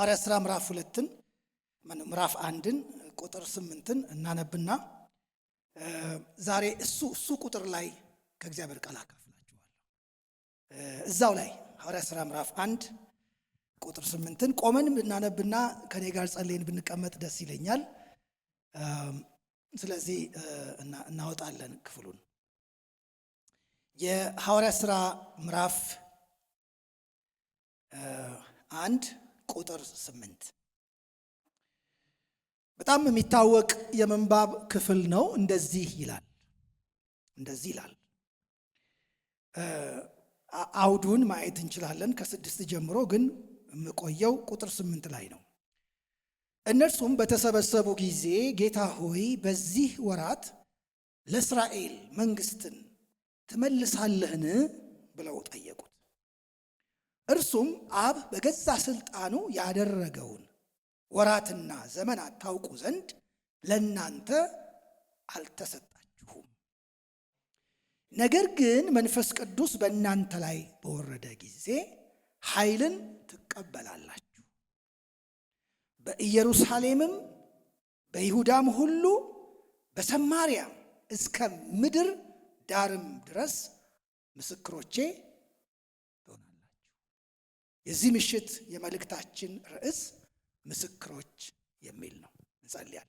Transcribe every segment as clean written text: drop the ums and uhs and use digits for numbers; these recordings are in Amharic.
ሐዋርያት ሥራ ምዕራፍ 2ን ምዕራፍ 1ን ቁጥር 8ን እናነብና ዛሬ እሱ ቁጥር ላይ ከእግዚአብሔር ቃል አካፍላችኋለሁ። እዛው ላይ ሐዋርያት ሥራ ምዕራፍ 1 ቁጥር 8ን ቆመን እናነብና ከኔ ጋር ጸልየን ብንቀመጥ ደስ ይለኛል። ስለዚህ እናወጣለን ክፍሉን። የሐዋርያት ሥራ ምዕራፍ 1 ቁጥር 8 በጣም የሚታወቅ የምንባብ ክፍል ነው። እንደዚህ ይላል። አውዱን ማየት እንችላለን ከ6 ጀምሮ፣ ግን የምቆየው ቁጥር 8 ላይ ነው። እነርሱም በተሰበሰቡ ጊዜ ጌታ ሆይ በዚህ ወራት ለእስራኤል መንግሥትን ትመልሳለህን ብለው ጠየቁት። እርሱም አብ በገዛ ሥልጣኑ ያደረገውን ወራትና ዘመናት ታውቁ ዘንድ ለእናንተ አልተሰጣችሁም። ነገር ግን መንፈስ ቅዱስ በእናንተ ላይ በወረደ ጊዜ ኃይልን ትቀበላላችሁ። በኢየሩሳሌምም በይሁዳም ሁሉ በሰማርያም እስከ ምድር ዳርም ድረስ ምስክሮቼ ትሆናላችሁ። የዚህ ምሽት የመልእክታችን ርዕስ ምስክሮች የሚል ነው። እንጸልይ።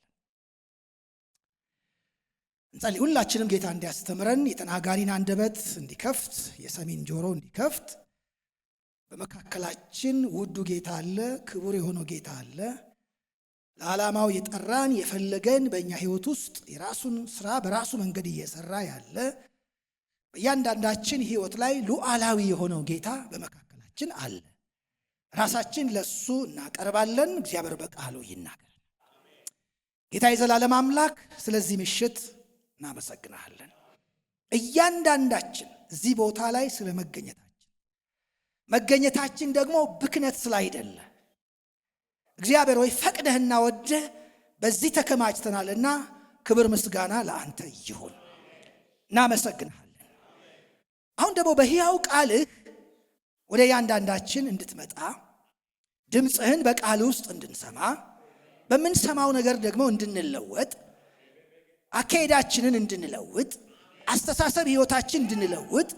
ሁላችንም ጌታ እንዲያስተምረን፣ የተናጋሪን አንደበት እንዲከፍት፣ የሰሚን ጆሮ እንዲከፍት። በመካከላችን ውዱ ጌታ አለ፣ ክቡር የሆነው ጌታ አለ። ለዓላማው የጠራን የፈለገን በእኛ ሕይወት ውስጥ የራሱን ስራ በራሱ መንገድ እየሰራ ያለ በእያንዳንዳችን ሕይወት ላይ ሉዓላዊ የሆነው ጌታ በመካከላችን አለ። ራሳችን ለሱ እናቀርባለን። እግዚአብሔር በቃሉ ይናገር። ጌታ የዘላለም አምላክ ስለዚህ ምሽት እናመሰግናለን። እያንዳንዳችን እዚህ ቦታ ላይ ስለ መገኘታችን ደግሞ ብክነት ስላይደለ እግዚአብሔር ሆይ ፈቅደህና ወደህ በዚህ ተከማችተናልና ክብር ምስጋና ለአንተ ይሁን። እናመሰግናለን። አሁን ደግሞ በሕያው ቃልህ ወደ እያንዳንዳችን እንድትመጣ፣ ድምፅህን በቃል ውስጥ እንድንሰማ፣ በምንሰማው ነገር ደግሞ እንድንለወጥ፣ አካሄዳችንን እንድንለውጥ፣ አስተሳሰብ ሕይወታችን እንድንለውጥ፣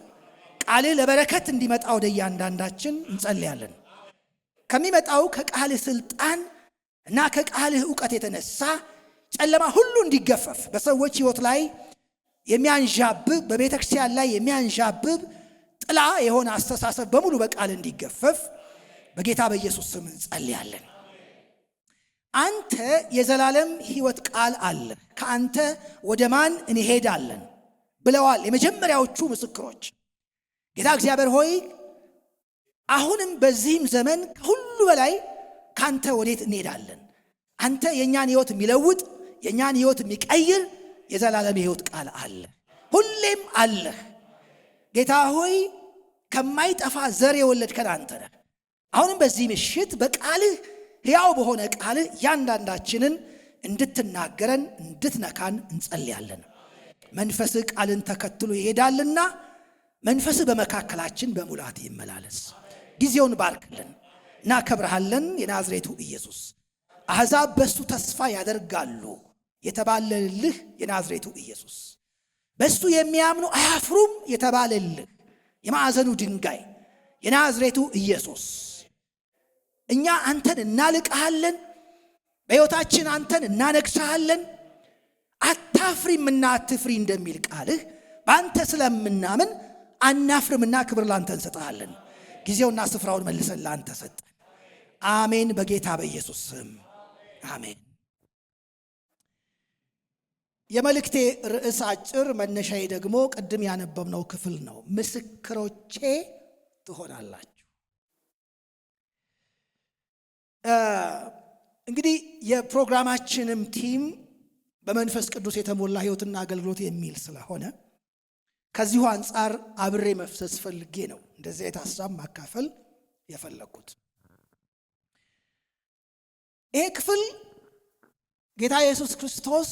ቃልህ ለበረከት እንዲመጣ ወደ እያንዳንዳችን እንጸልያለን። ከሚመጣው ከቃልህ ስልጣን እና ከቃልህ ዕውቀት የተነሳ ጨለማ ሁሉ እንዲገፈፍ፣ በሰዎች ሕይወት ላይ የሚያንዣብብ፣ በቤተ ክርስቲያን ላይ የሚያንዣብብ ጥላ የሆነ አስተሳሰብ በሙሉ በቃል እንዲገፈፍ በጌታ በኢየሱስ ስም እንጸልያለን። አንተ የዘላለም ሕይወት ቃል አለ፣ ከአንተ ወደ ማን እንሄዳለን ብለዋል የመጀመሪያዎቹ ምስክሮች። ጌታ እግዚአብሔር ሆይ አሁንም በዚህም ዘመን ከሁሉ በላይ ከአንተ ወዴት እንሄዳለን? አንተ የእኛን ሕይወት የሚለውጥ የእኛን ሕይወት የሚቀይር የዘላለም ሕይወት ቃል አለ፣ ሁሌም አለህ። ጌታ ሆይ ከማይጠፋ ዘር የወለድከን አንተ ነህ። አሁንም በዚህ ምሽት በቃልህ ሕያው በሆነ ቃልህ እያንዳንዳችንን እንድትናገረን እንድትነካን እንጸልያለን። መንፈስህ ቃልን ተከትሎ ይሄዳልና መንፈስህ በመካከላችን በሙላት ይመላለስ። ጊዜውን ባርክልን። እናከብርሃለን። የናዝሬቱ ኢየሱስ አሕዛብ በሱ ተስፋ ያደርጋሉ የተባለልህ የናዝሬቱ ኢየሱስ፣ በሱ የሚያምኑ አያፍሩም የተባለልህ የማዕዘኑ ድንጋይ የናዝሬቱ ኢየሱስ፣ እኛ አንተን እናልቅሃለን፣ በሕይወታችን አንተን እናነግሥሃለን። አታፍሪምና አትፍሪ እንደሚል ቃልህ በአንተ ስለምናምን አናፍርምና ክብር ላንተ እንሰጥሃለን። ጊዜውና ስፍራውን መልሰን ላንተ ሰጠን። አሜን። በጌታ በኢየሱስ ስም አሜን። የመልእክቴ ርዕስ አጭር፣ መነሻዬ ደግሞ ቅድም ያነበብነው ክፍል ነው። ምስክሮቼ ትሆናላችሁ። እንግዲህ የፕሮግራማችንም ቲም በመንፈስ ቅዱስ የተሞላ ሕይወትና አገልግሎት የሚል ስለሆነ ከዚሁ አንጻር አብሬ መፍሰስ ፈልጌ ነው እንደዚህ አይነት ሐሳብ ማካፈል የፈለኩት። ይሄ ክፍል ጌታ ኢየሱስ ክርስቶስ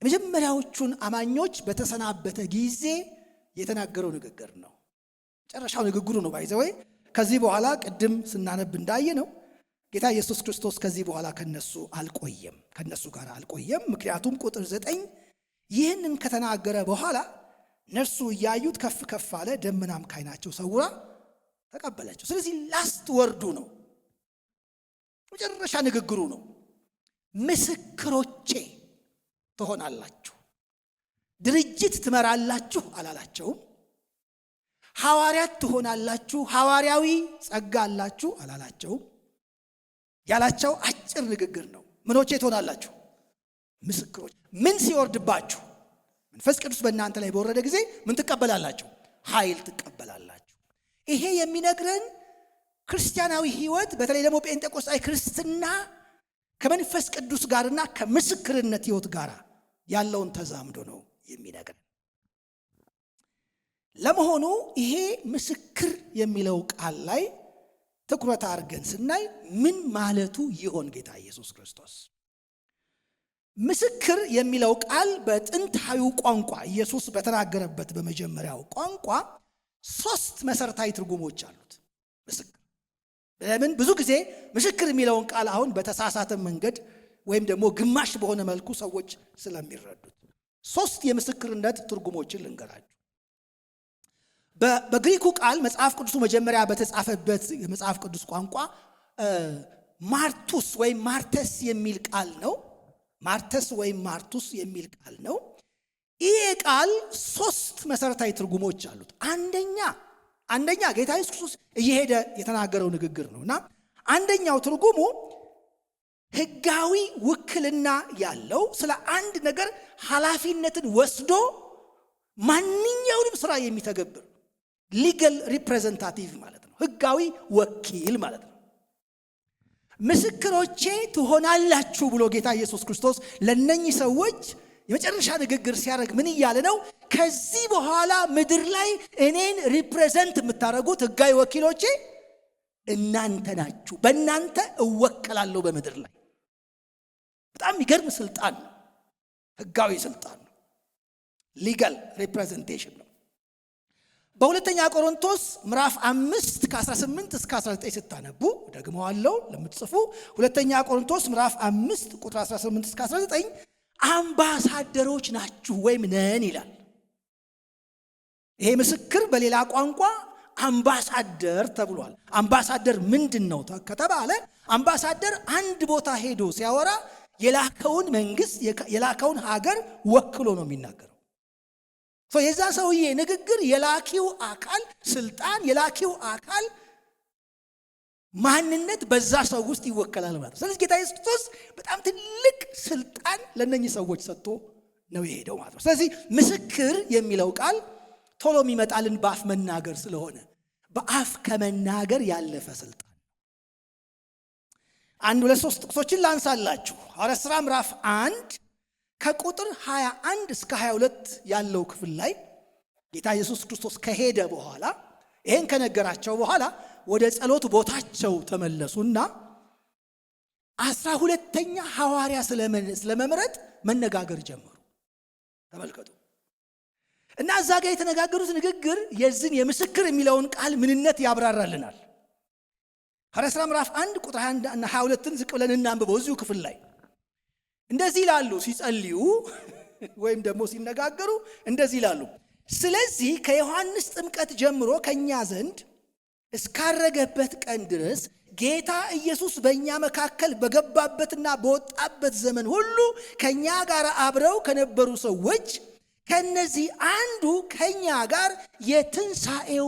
የመጀመሪያዎቹን አማኞች በተሰናበተ ጊዜ የተናገረው ንግግር ነው። መጨረሻው ንግግሩ ነው ባይዘወይ። ከዚህ በኋላ ቅድም ስናነብ እንዳየ ነው ጌታ ኢየሱስ ክርስቶስ ከዚህ በኋላ ከነሱ ጋር አልቆየም። ምክንያቱም ቁጥር 9 ይህንን ከተናገረ በኋላ እነርሱ እያዩት ከፍ ከፍ አለ፣ ደመናም ከዓይናቸው ሰውራ ተቀበለችው። ስለዚህ ላስት ወርዱ ነው፣ መጨረሻ ንግግሩ ነው። ምስክሮቼ ትሆናላችሁ። ድርጅት ትመራላችሁ አላላቸውም። ሐዋርያት ትሆናላችሁ፣ ሐዋርያዊ ጸጋ አላችሁ አላላቸውም። ያላቸው አጭር ንግግር ነው። ምኖቼ ትሆናላችሁ? ምስክሮች። ምን ሲወርድባችሁ? መንፈስ ቅዱስ በእናንተ ላይ በወረደ ጊዜ ምን ትቀበላላችሁ? ኃይል ትቀበላላችሁ። ይሄ የሚነግረን ክርስቲያናዊ ሕይወት፣ በተለይ ደግሞ ጴንጤቆስጣዊ ክርስትና ከመንፈስ ቅዱስ ጋርና ከምስክርነት ሕይወት ጋር ያለውን ተዛምዶ ነው የሚነግረን። ለመሆኑ ይሄ ምስክር የሚለው ቃል ላይ ትኩረት አድርገን ስናይ ምን ማለቱ ይሆን ጌታ ኢየሱስ ክርስቶስ? ምስክር የሚለው ቃል በጥንታዊው ቋንቋ ኢየሱስ በተናገረበት በመጀመሪያው ቋንቋ 3 መሰረታዊ ትርጉሞች አሉት። ምስክር ለምን ብዙ ጊዜ ምስክር የሚለውን ቃል አሁን በተሳሳተ መንገድ ወይም ደግሞ ግማሽ በሆነ መልኩ ሰዎች ስለሚረዱት 3 የምስክርነት ትርጉሞችን ልንገራችሁ። በግሪኩ ቃል መጽሐፍ ቅዱሱ መጀመሪያ በተጻፈበት የመጽሐፍ ቅዱስ ቋንቋ ማርቱስ ወይም ማርተስ የሚል ቃል ነው። ማርተስ ወይም ማርቱስ የሚል ቃል ነው። ይሄ ቃል 3 መሰረታዊ ትርጉሞች አሉት። አንደኛ ጌታ ኢየሱስ ክርስቶስ እየሄደ የተናገረው ንግግር ነውና አንደኛው ትርጉሙ ሕጋዊ ውክልና ያለው ስለ አንድ ነገር ኃላፊነትን ወስዶ ማንኛውንም ስራ የሚተገብር ሊጋል ሪፕሬዘንታቲቭ ማለት ነው። ሕጋዊ ወኪል ማለት ነው። ምስክሮቼ ትሆናላችሁ ብሎ ጌታ ኢየሱስ ክርስቶስ ለነኚህ ሰዎች የመጨረሻ ንግግር ሲያደርግ ምን እያለ ነው? ከዚህ በኋላ ምድር ላይ እኔን ሪፕሬዘንት የምታደርጉት ሕጋዊ ወኪሎቼ እናንተ ናችሁ። በእናንተ እወከላለሁ በምድር ላይ። በጣም የሚገርም ስልጣን ነው። ሕጋዊ ስልጣን ነው። ሊጋል ሪፕሬዘንቴሽን ነው። በሁለተኛ ቆሮንቶስ ምዕራፍ 5 ከ18 እስከ 19 ስታነቡ ደግመዋለሁ ለምትጽፉ፣ ሁለተኛ ቆሮንቶስ ምዕራፍ 5 ቁጥር 18 እስከ 19 አምባሳደሮች ናችሁ ወይም ነን ይላል። ይሄ ምስክር በሌላ ቋንቋ አምባሳደር ተብሏል። አምባሳደር ምንድን ነው ከተባለ አምባሳደር አንድ ቦታ ሄዶ ሲያወራ የላከውን መንግስት የላከውን ሀገር ወክሎ ነው የሚናገረው። የዛ ሰውዬ ንግግር የላኪው አካል ስልጣን፣ የላኪው አካል ማንነት በዛ ሰው ውስጥ ይወከላል ማለት ነው። ስለዚህ ጌታ ኢየሱስ ክርስቶስ በጣም ትልቅ ስልጣን ለነኚህ ሰዎች ሰጥቶ ነው የሄደው ማለት ነው። ስለዚህ ምስክር የሚለው ቃል ቶሎ የሚመጣልን በአፍ መናገር ስለሆነ በአፍ ከመናገር ያለፈ ስልጣን። 1-2-3 ጥቅሶችን ላንሳላችሁ። ሐዋርያት ሥራ ምዕራፍ 1 ከቁጥር 21 እስከ 22 ያለው ክፍል ላይ ጌታ ኢየሱስ ክርስቶስ ከሄደ በኋላ ይሄን ከነገራቸው በኋላ ወደ ጸሎት ቦታቸው ተመለሱና 12ኛ ሐዋርያ ስለመምረጥ መነጋገር ጀመሩ። ተመልከቱ። እና እዛ ጋር የተነጋገሩት ንግግር የዚህን የምስክር የሚለውን ቃል ምንነት ያብራራልናል። ሐዋርያት ሥራ ምዕራፍ 1 ቁጥር 21 እና 22ን ዝቅ ብለን እናንብበው። እዚሁ ክፍል ላይ እንደዚህ ይላሉ ሲጸልዩ ወይም ደግሞ ሲነጋገሩ እንደዚህ ይላሉ። ስለዚህ ከዮሐንስ ጥምቀት ጀምሮ ከኛ ዘንድ እስካረገበት ቀን ድረስ ጌታ ኢየሱስ በእኛ መካከል በገባበትና በወጣበት ዘመን ሁሉ ከኛ ጋር አብረው ከነበሩ ሰዎች ከነዚህ አንዱ ከኛ ጋር የትንሣኤው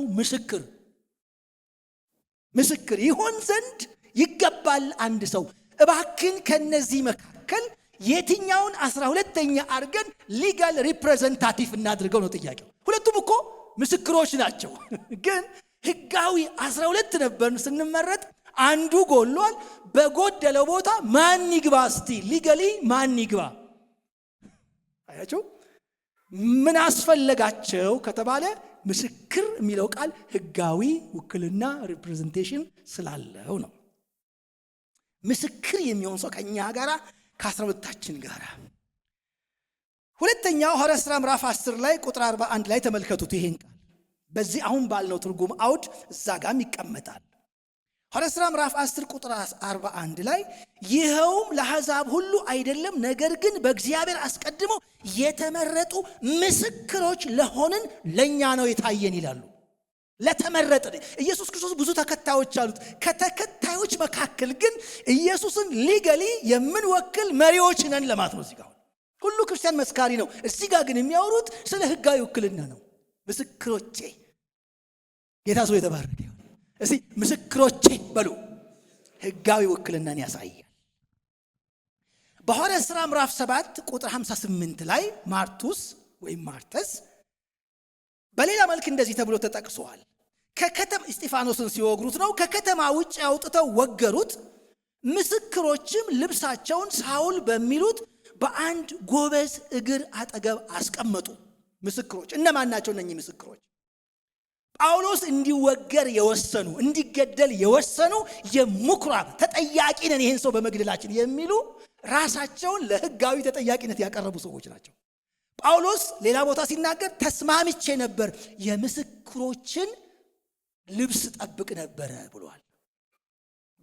ምስክር ይሆን ዘንድ ይገባል። አንድ ሰው እባክን ከነዚህ መካከል የትኛውን 12ኛ አድርገን ሊጋል ሪፕሬዘንታቲቭ እናድርገው ነው ጥያቄው። ሁለቱም እኮ ምስክሮች ናቸው፣ ግን ሕጋዊ 12 ነበርን ስንመረጥ አንዱ ጎሏል። በጎደለው ቦታ ማን ይግባ? እስቲ ሊጋሊ ማን ይግባ? አያችሁ ምን አስፈለጋቸው ከተባለ ምስክር የሚለው ቃል ሕጋዊ ውክልና ሪፕሬዘንቴሽን ስላለው ነው። ምስክር የሚሆን ሰው ከኛ ጋራ ከ12ታችን ጋራ። ሁለተኛው ሐዋርያት ሥራ ምዕራፍ 10 ላይ ቁጥር 41 ላይ ተመልከቱት። ይሄን ቃል በዚህ አሁን ባልነው ትርጉም አውድ እዛ ጋም ይቀመጣል። ሐዋርያት ሥራ ምዕራፍ 10 ቁጥር 41 ላይ ይኸውም ለአሕዛብ ሁሉ አይደለም፣ ነገር ግን በእግዚአብሔር አስቀድሞ የተመረጡ ምስክሮች ለሆንን ለኛ ነው የታየን ይላሉ። ለተመረጠ ኢየሱስ ክርስቶስ ብዙ ተከታዮች አሉት። ከተከታዮች መካከል ግን ኢየሱስን ሊገሊ የምንወክል መሪዎች ነን ለማለት ነው። እዚህ ጋር ሁሉ ክርስቲያን መስካሪ ነው። እዚህ ጋር ግን የሚያወሩት ስለ ሕጋዊ ውክልና ነው። ምስክሮቼ፣ ጌታ ሰው የተባረከ ይሁን። እስቲ ምስክሮቼ በሉ። ሕጋዊ ውክልናን ያሳያል። በሐዋርያት ሥራ ምዕራፍ 7 ቁጥር 58 ላይ ማርቱስ ወይም ማርተስ በሌላ መልክ እንደዚህ ተብሎ ተጠቅሷል። ከከተማ እስጢፋኖስን ሲወግሩት ነው። ከከተማ ውጭ አውጥተው ወገሩት። ምስክሮችም ልብሳቸውን ሳውል በሚሉት በአንድ ጎበዝ እግር አጠገብ አስቀመጡ። ምስክሮች እነማን ናቸው? እነኚህ ምስክሮች ጳውሎስ እንዲወገር የወሰኑ፣ እንዲገደል የወሰኑ የምኩራብ ተጠያቂ ነን ይህን ሰው በመግደላችን የሚሉ ራሳቸውን ለሕጋዊ ተጠያቂነት ያቀረቡ ሰዎች ናቸው። ጳውሎስ ሌላ ቦታ ሲናገር ተስማምቼ ነበር፣ የምስክሮችን ልብስ ጠብቅ ነበረ ብሏል።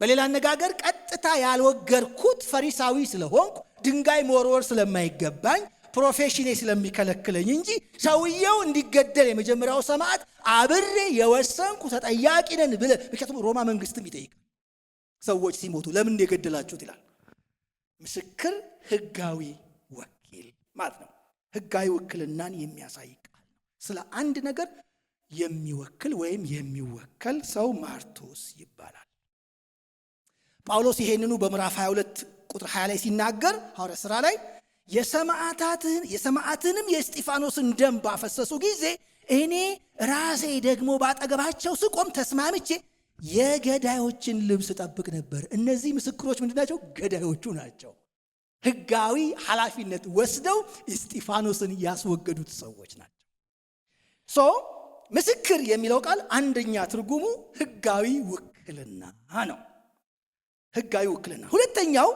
በሌላ አነጋገር ቀጥታ ያልወገርኩት ፈሪሳዊ ስለሆንኩ ድንጋይ መወርወር ስለማይገባኝ ፕሮፌሽኔ ስለሚከለክለኝ እንጂ ሰውየው እንዲገደል የመጀመሪያው ሰማዕት አብሬ የወሰንኩ ተጠያቂ ነን ብለ። ምክንያቱም ሮማ መንግስትም ይጠይቃል ሰዎች ሲሞቱ ለምን እንደገደላችሁት ይላል። ምስክር ሕጋዊ ወኪል ማለት ነው። ሕጋዊ ውክልናን የሚያሳይ ቃል ነው። ስለ አንድ ነገር የሚወክል ወይም የሚወከል ሰው ማርቶስ ይባላል። ጳውሎስ ይሄንኑ በምዕራፍ 22 ቁጥር 20 ላይ ሲናገር ሐዋርያት ሥራ ላይ የሰማዕትንም የእስጢፋኖስን ደም ባፈሰሱ ጊዜ እኔ ራሴ ደግሞ ባጠገባቸው ስቆም ተስማምቼ የገዳዮችን ልብስ ጠብቅ ነበር። እነዚህ ምስክሮች ምንድናቸው? ገዳዮቹ ናቸው። ሕጋዊ ኃላፊነት ወስደው እስጢፋኖስን ያስወገዱት ሰዎች ናቸው። ምስክር የሚለው ቃል አንደኛ ትርጉሙ ሕጋዊ ውክልና ነው። ሕጋዊ ውክልና። ሁለተኛው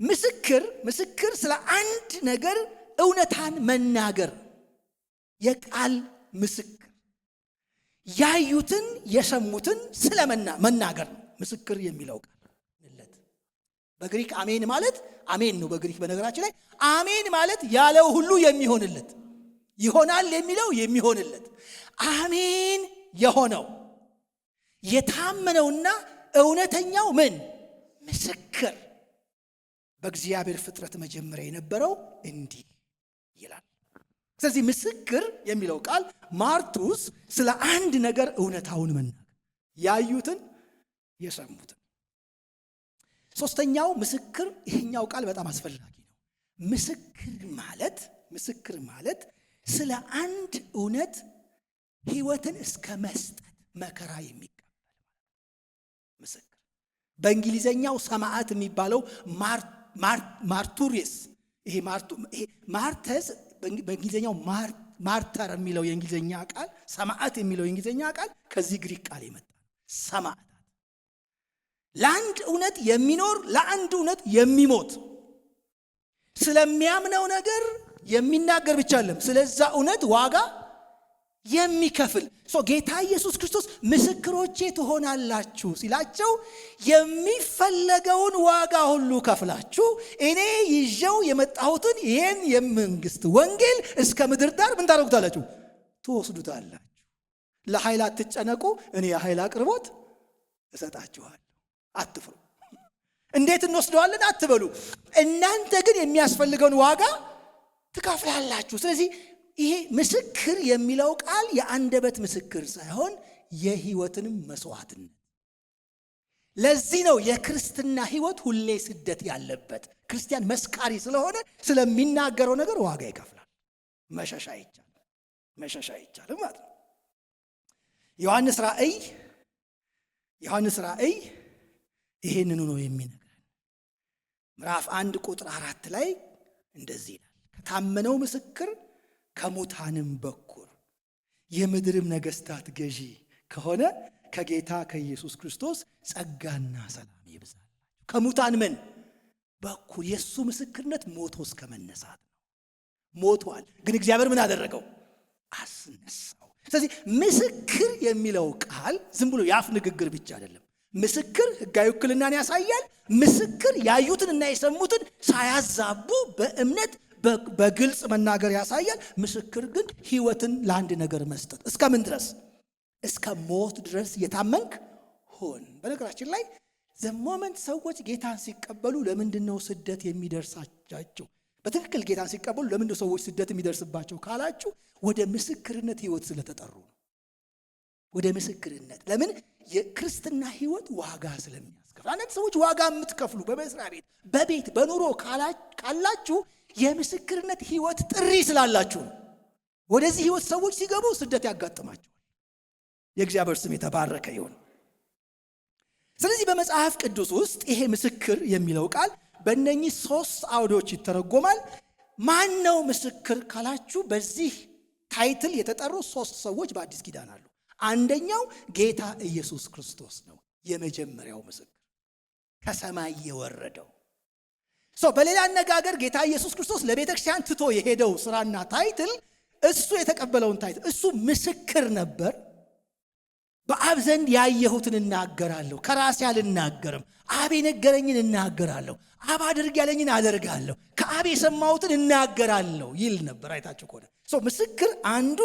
ምስክር ስለ አንድ ነገር እውነታን መናገር፣ የቃል ምስክር ያዩትን የሰሙትን ስለመናገር ነው። ምስክር የሚለው ቃል በግሪክ አሜን ማለት አሜን ነው። በግሪክ በነገራችን ላይ አሜን ማለት ያለው ሁሉ የሚሆንለት፣ ይሆናል የሚለው የሚሆንለት፣ አሜን የሆነው የታመነውና እውነተኛው ምስክር በእግዚአብሔር ፍጥረት መጀመሪያ የነበረው እንዲህ ይላል። ስለዚህ ምስክር የሚለው ቃል ማርቱስ ስለ አንድ ነገር እውነታውን መናገር፣ ያዩትን የሰሙትን። ሶስተኛው ምስክር፣ ይሄኛው ቃል በጣም አስፈላጊ ነው። ምስክር ማለት ስለ አንድ እውነት ሕይወትን እስከ መስጠት መከራ የሚቀበል ምስክር። በእንግሊዘኛው ሰማዕት የሚባለው ማርቱሪስ፣ ይሄ ማርተስ በእንግሊዘኛው ማርተር የሚለው የእንግሊዘኛ ቃል፣ ሰማዕት የሚለው የእንግሊዘኛ ቃል ከዚህ ግሪክ ቃል የመጣ ሰማዕታት፣ ለአንድ እውነት የሚኖር ለአንድ እውነት የሚሞት ስለሚያምነው ነገር የሚናገር ብቻ አይደለም፣ ስለዛ እውነት ዋጋ የሚከፍል። ጌታ ኢየሱስ ክርስቶስ ምስክሮቼ ትሆናላችሁ ሲላቸው የሚፈለገውን ዋጋ ሁሉ ከፍላችሁ እኔ ይዤው የመጣሁትን ይህን የመንግስት ወንጌል እስከ ምድር ዳር ምን ታደርጉታላችሁ? ትወስዱታላችሁ። ለኃይል አትጨነቁ፣ እኔ የኃይል አቅርቦት እሰጣችኋለሁ። አትፍሩ። እንዴት እንወስደዋለን አትበሉ። እናንተ ግን የሚያስፈልገውን ዋጋ ትከፍላላችሁ። ስለዚህ ይሄ ምስክር የሚለው ቃል የአንደበት ምስክር ሳይሆን የህይወትንም መስዋዕትነት። ለዚህ ነው የክርስትና ህይወት ሁሌ ስደት ያለበት። ክርስቲያን መስካሪ ስለሆነ ስለሚናገረው ነገር ዋጋ ይከፍላል። መሸሻ አይቻልም ማለት ነው። ዮሐንስ ራእይ ይሄንኑ ነው የሚነግረን። ምዕራፍ 1 ቁጥር 4 ላይ እንደዚህ ይላል፣ ከታመነው ምስክር ከሙታንም በኩር የምድርም ነገስታት ገዢ ከሆነ ከጌታ ከኢየሱስ ክርስቶስ ጸጋና ሰላም ይብዛል። ከሙታን በኩር የሱ ምስክርነት ሞቶ እስከ መነሳት ነው። ሞቷል፣ ግን እግዚአብሔር ምን አደረገው? አስነሳው። ስለዚህ ምስክር የሚለው ቃል ዝም ብሎ የአፍ ንግግር ብቻ አይደለም። ምስክር ሕጋዊ ውክልናን ያሳያል። ምስክር ያዩትንና የሰሙትን ሳያዛቡ በእምነት በግልጽ መናገር ያሳያል። ምስክር ግን ሕይወትን ለአንድ ነገር መስጠት እስከምን ድረስ? እስከ ሞት ድረስ የታመንክ ሆን። በነገራችን ላይ ዘሞመንት ሰዎች ጌታን ሲቀበሉ ለምንድነው ስደት የሚደርሳቸው? በትክክል ጌታን ሲቀበሉ ለምንድነው ሰዎች ስደት የሚደርስባቸው ካላችሁ ወደ ምስክርነት ሕይወት ስለተጠሩ ነው። ወደ ምስክርነት። ለምን? የክርስትና ሕይወት ዋጋ ስለሚያስከፍል። አንዳንድ ሰዎች ዋጋ የምትከፍሉ በመስሪያ ቤት፣ በቤት፣ በኑሮ ካላችሁ የምስክርነት ሕይወት ጥሪ ስላላችሁ ነው። ወደዚህ ሕይወት ሰዎች ሲገቡ ስደት ያጋጥማቸዋል። የእግዚአብሔር ስም የተባረከ ይሁን። ስለዚህ በመጽሐፍ ቅዱስ ውስጥ ይሄ ምስክር የሚለው ቃል በእነኚህ 3 አውዶች ይተረጎማል። ማን ነው ምስክር ካላችሁ በዚህ ታይትል የተጠሩ 3 ሰዎች በአዲስ ኪዳን አሉ። አንደኛው ጌታ ኢየሱስ ክርስቶስ ነው፣ የመጀመሪያው ምስክር፣ ከሰማይ የወረደው ሰው። በሌላ አነጋገር ጌታ ኢየሱስ ክርስቶስ ለቤተ ክርስቲያን ትቶ የሄደው ስራና ታይትል፣ እሱ የተቀበለውን ታይትል፣ እሱ ምስክር ነበር። በአብ ዘንድ ያየሁትን እናገራለሁ፣ ከራሴ አልናገርም፣ አብ የነገረኝን እናገራለሁ፣ አብ አድርግ ያለኝን አደርጋለሁ፣ ከአብ የሰማሁትን እናገራለሁ ይል ነበር። አይታችሁ ከሆነ ሰው ምስክር አንዱ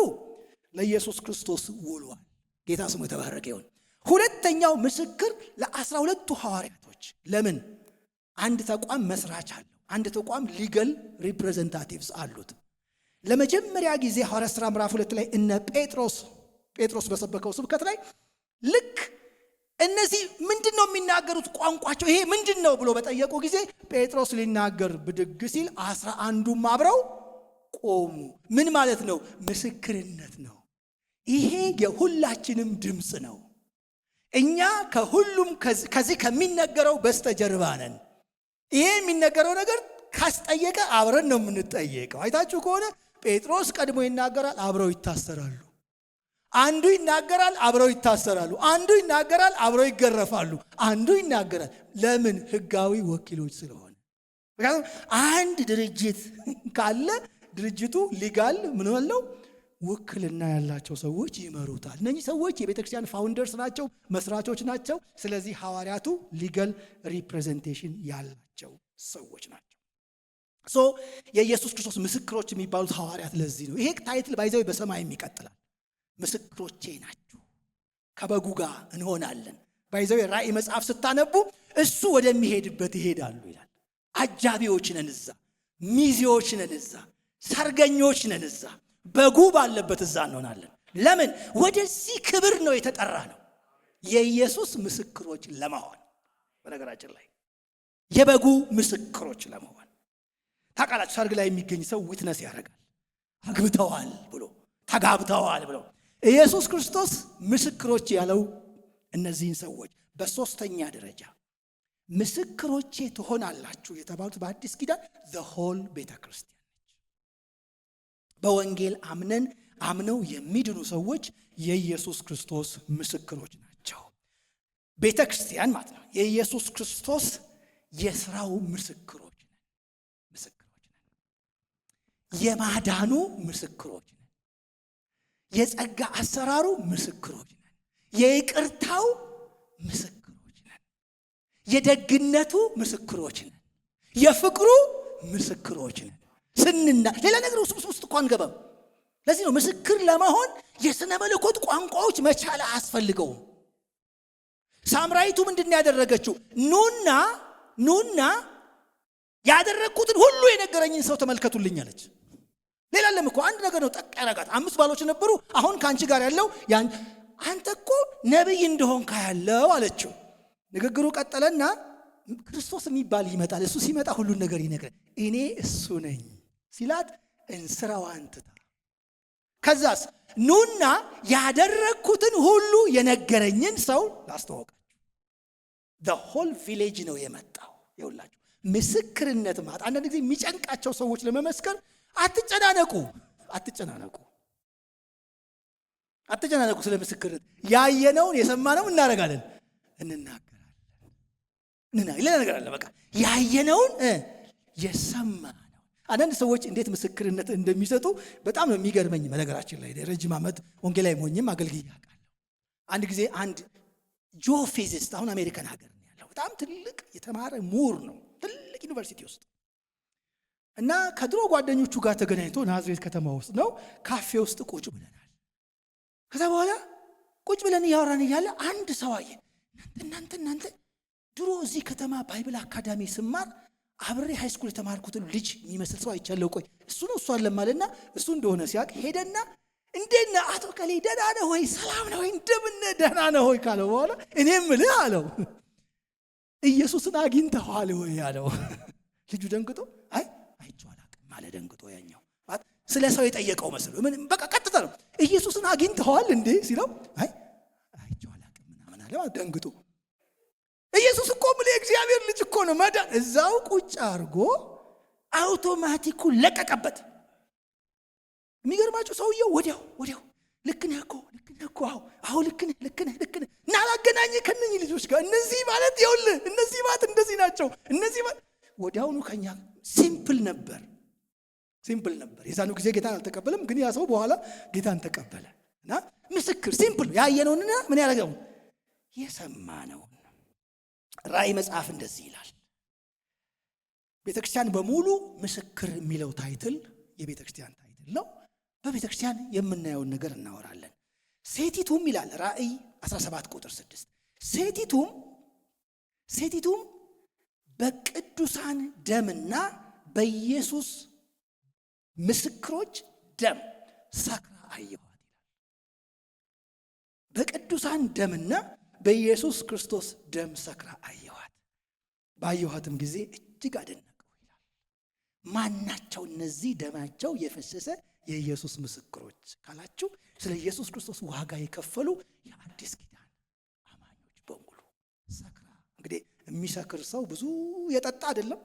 ለኢየሱስ ክርስቶስ ውሏል። ጌታ ስሙ የተባረከ ይሁን። ሁለተኛው ምስክር ለ12ቱ ሐዋርያቶች። ለምን? አንድ ተቋም መስራች አለው። አንድ ተቋም ሊገል ሪፕሬዘንታቲቭስ አሉት። ለመጀመሪያ ጊዜ ሐዋርያት ሥራ ምዕራፍ 2 ላይ እነ ጴጥሮስ በሰበከው ስብከት ላይ ልክ እነዚህ ምንድነው የሚናገሩት ቋንቋቸው ይሄ ምንድነው ብሎ በጠየቁ ጊዜ ጴጥሮስ ሊናገር ብድግ ሲል 11ዱም አብረው ቆሙ። ምን ማለት ነው? ምስክርነት ነው። ይሄ የሁላችንም ድምፅ ነው። እኛ ከሁሉም ከዚህ ከሚነገረው በስተጀርባ ነን። ይሄ የሚነገረው ነገር ካስጠየቀ አብረን ነው የምንጠየቀው። አይታችሁ ከሆነ ጴጥሮስ ቀድሞ ይናገራል፣ አብረው ይታሰራሉ። አንዱ ይናገራል፣ አብረው ይታሰራሉ። አንዱ ይናገራል፣ አብረው ይገረፋሉ። አንዱ ይናገራል። ለምን? ሕጋዊ ወኪሎች ስለሆነ። ምክንያቱም አንድ ድርጅት ካለ ድርጅቱ ሊጋል ምን ነው ውክልና ያላቸው ሰዎች ይመሩታል። እነዚህ ሰዎች የቤተ ክርስቲያን ፋውንደርስ ናቸው፣ መስራቾች ናቸው። ስለዚህ ሐዋርያቱ ሊጋል ሪፕሬዘንቴሽን ያላቸው ሰዎች ናቸው። የኢየሱስ ክርስቶስ ምስክሮች የሚባሉት ሐዋርያት ለዚህ ነው። ይሄ ታይትል ባይዘው በሰማይም ይቀጥላል። ምስክሮቼ ናችሁ፣ ከበጉ ጋር እንሆናለን። ባይዘው ራእይ መጽሐፍ ስታነቡ እሱ ወደሚሄድበት ይሄዳሉ ይላል። አጃቢዎች ነን እዛ፣ ሚዜዎች ነን እዛ፣ ሰርገኞች ነን እዛ፣ በጉ ባለበት እዛ እንሆናለን። ለምን? ወደዚህ ክብር ነው የተጠራ ነው፣ የኢየሱስ ምስክሮች ለመሆን። በነገራችን ላይ የበጉ ምስክሮች ለመሆን ታውቃላችሁ፣ ሰርግ ላይ የሚገኝ ሰው ዊትነስ ያደርጋል። አግብተዋል ብሎ ተጋብተዋል ብሎ ኢየሱስ ክርስቶስ ምስክሮች ያለው እነዚህን ሰዎች። በሶስተኛ ደረጃ ምስክሮቼ ትሆናላችሁ የተባሉት በአዲስ ኪዳን ዘሆል ቤተ ክርስቲያን ነች። በወንጌል አምነው የሚድኑ ሰዎች የኢየሱስ ክርስቶስ ምስክሮች ናቸው። ቤተ ክርስቲያን ማለት ነው የኢየሱስ ክርስቶስ የሥራው ምስክሮች ነን። የማዳኑ ምስክሮች ነን። የጸጋ አሰራሩ ምስክሮች ነን። የይቅርታው ምስክሮች ነን። የደግነቱ ምስክሮች ነን። የፍቅሩ ምስክሮች ነን። ሌላ ነገር ውስጥ እኮ አንገባም። ለዚህ ነው ምስክር ለመሆን የሥነ መለኮት ቋንቋዎች መቻል አያስፈልገውም። ሳምራይቱ ምንድን ያደረገችው? ኑና ያደረግኩትን ሁሉ የነገረኝን ሰው ተመልከቱልኝ አለች። ሌላ ለም እኮ አንድ ነገር ነው ጠቅ ያረጋት። 5 ባሎች ነበሩ። አሁን ከአንቺ ጋር ያለው አንተ እኮ ነቢይ እንደሆንካ ያለው አለችው። ንግግሩ ቀጠለና ክርስቶስ የሚባል ይመጣል፣ እሱ ሲመጣ ሁሉን ነገር ይነግረን፣ እኔ እሱ ነኝ ሲላት እንስራዋን ትታ ከዛስ ኑና ያደረግኩትን ሁሉ የነገረኝን ሰው ላስተዋወቃችሁ። the whole village ነው የመጣው። ይኸውላችሁ ምስክርነት ማለት አንዳንድ ጊዜ የሚጨንቃቸው ሰዎች ለመመስከር አትጨናነቁ። ስለ ምስክርነት ያየነውን የሰማነውን እናደርጋለን፣ እንናገራለን። ሌላ ነገር አለ። በቃ ያየነውን የሰማነው። አንዳንድ ሰዎች እንዴት ምስክርነት እንደሚሰጡ በጣም ነው የሚገርመኝ። በነገራችን ላይ ረጅም ዓመት ወንጌላዊ ሆኜም አገልግዬ አውቃለሁ። አንድ ጊዜ አንድ ጂኦፊዚስት አሁን አሜሪካን ሀገር ነው ያለው። በጣም ትልቅ የተማረ ምሁር ነው ትልቅ ዩኒቨርሲቲ ውስጥ እና ከድሮ ጓደኞቹ ጋር ተገናኝቶ ናዝሬት ከተማ ውስጥ ነው ካፌ ውስጥ ቁጭ ብለናል። ከዛ በኋላ ቁጭ ብለን ያወራን እያለ አንድ ሰው አየ። እናንተ ድሮ እዚህ ከተማ ባይብል አካዳሚ ስማር አብሬ ሃይ ስኩል የተማርኩትን ልጅ የሚመስል ሰው አይቻለሁ። ቆይ እሱ ነው እሱ አለማለና እሱ እንደሆነ ሲያቅ ሄደና እንዴና አቶ ከሌ ደህና ነህ ወይ ሰላም ነው ወይ እንደምን ደህና ነህ ወይ ካለው በኋላ እኔም ልህ አለው ኢየሱስን አግኝተዋል ወይ አለው። ልጁ ደንግጦ አይቼው አላውቅም ማለት ደንግጦ ያኛው ስለ ሰው የጠየቀው መስሎ ምን በቃ ቀጥታ ነው ኢየሱስን አግኝተዋል እንዴ ሲለው አይቼው አላውቅም ምናምን አለ ደንግጦ። ኢየሱስ እኮ ምን የእግዚአብሔር ልጅ እኮ ነው መዳን እዛው ቁጭ አድርጎ አውቶማቲኩ ለቀቀበት። የሚገርማችሁ ሰውየው ወዲያው ልክ ነህ እኮ አዎ ልክ ነህ እና ላገናኘህ ከነኚህ ልጆች ጋር እነዚህ ማለት ይኸውልህ እነዚህ ማለት እንደዚህ ናቸው እነዚህ ማለት ወዲያውኑ ከኛ ሲምፕል ነበር። የዛኑ ጊዜ ጌታን አልተቀበለም፣ ግን ያ ሰው በኋላ ጌታን ተቀበለ እና ምስክር ሲምፕል ያየነውንና ምን ያደረገው የሰማነው። ራእይ መጽሐፍ እንደዚህ ይላል። ቤተክርስቲያን በሙሉ ምስክር የሚለው ታይትል የቤተክርስቲያን ታይትል ነው። በቤተክርስቲያን የምናየውን ነገር እናወራለን። ሴቲቱም ይላል ራእይ 17 ቁጥር 6 ሴቲቱም በቅዱሳን ደምና በኢየሱስ ምስክሮች ደም ሰክራ አየኋት ይላል። በቅዱሳን ደምና በኢየሱስ ክርስቶስ ደም ሰክራ አየኋት፣ ባየኋትም ጊዜ እጅግ አደነቅሁ ይላል። ማናቸው እነዚህ ደማቸው የፈሰሰ የኢየሱስ ምስክሮች ካላችሁ ስለ ኢየሱስ ክርስቶስ ዋጋ የከፈሉ የአዲስ ኪዳን አማኞች በሙሉ ሰክራ። እንግዲህ የሚሰክር ሰው ብዙ የጠጣ አይደለም፣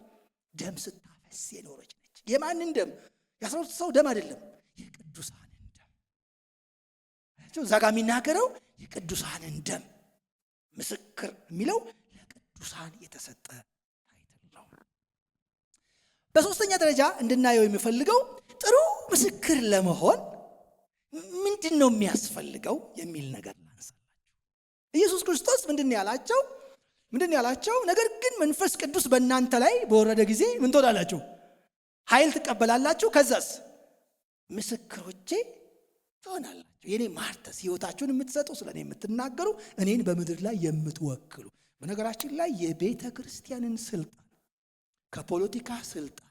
ደም ስታፈስ የኖረች ነች። የማንን ደም? የ12 ሰው ደም አይደለም፣ የቅዱሳንን ደም። እዛ ጋር የሚናገረው የቅዱሳንን ደም ምስክር የሚለው ለቅዱሳን የተሰጠ ታይትል ነው። በሶስተኛ ደረጃ እንድናየው የሚፈልገው ጥሩ ምስክር ለመሆን ምንድን ነው የሚያስፈልገው የሚል ነገር ላንሳላችሁ። ኢየሱስ ክርስቶስ ምንድን ያላቸው? ነገር ግን መንፈስ ቅዱስ በእናንተ ላይ በወረደ ጊዜ ምን ትሆናላችሁ? ኃይል ትቀበላላችሁ። ከዛስ ምስክሮቼ ትሆናላችሁ። የኔ ማርተስ ህይወታችሁን የምትሰጡ ስለኔ የምትናገሩ እኔን በምድር ላይ የምትወክሉ። በነገራችን ላይ የቤተ ክርስቲያንን ስልጣን ከፖለቲካ ስልጣን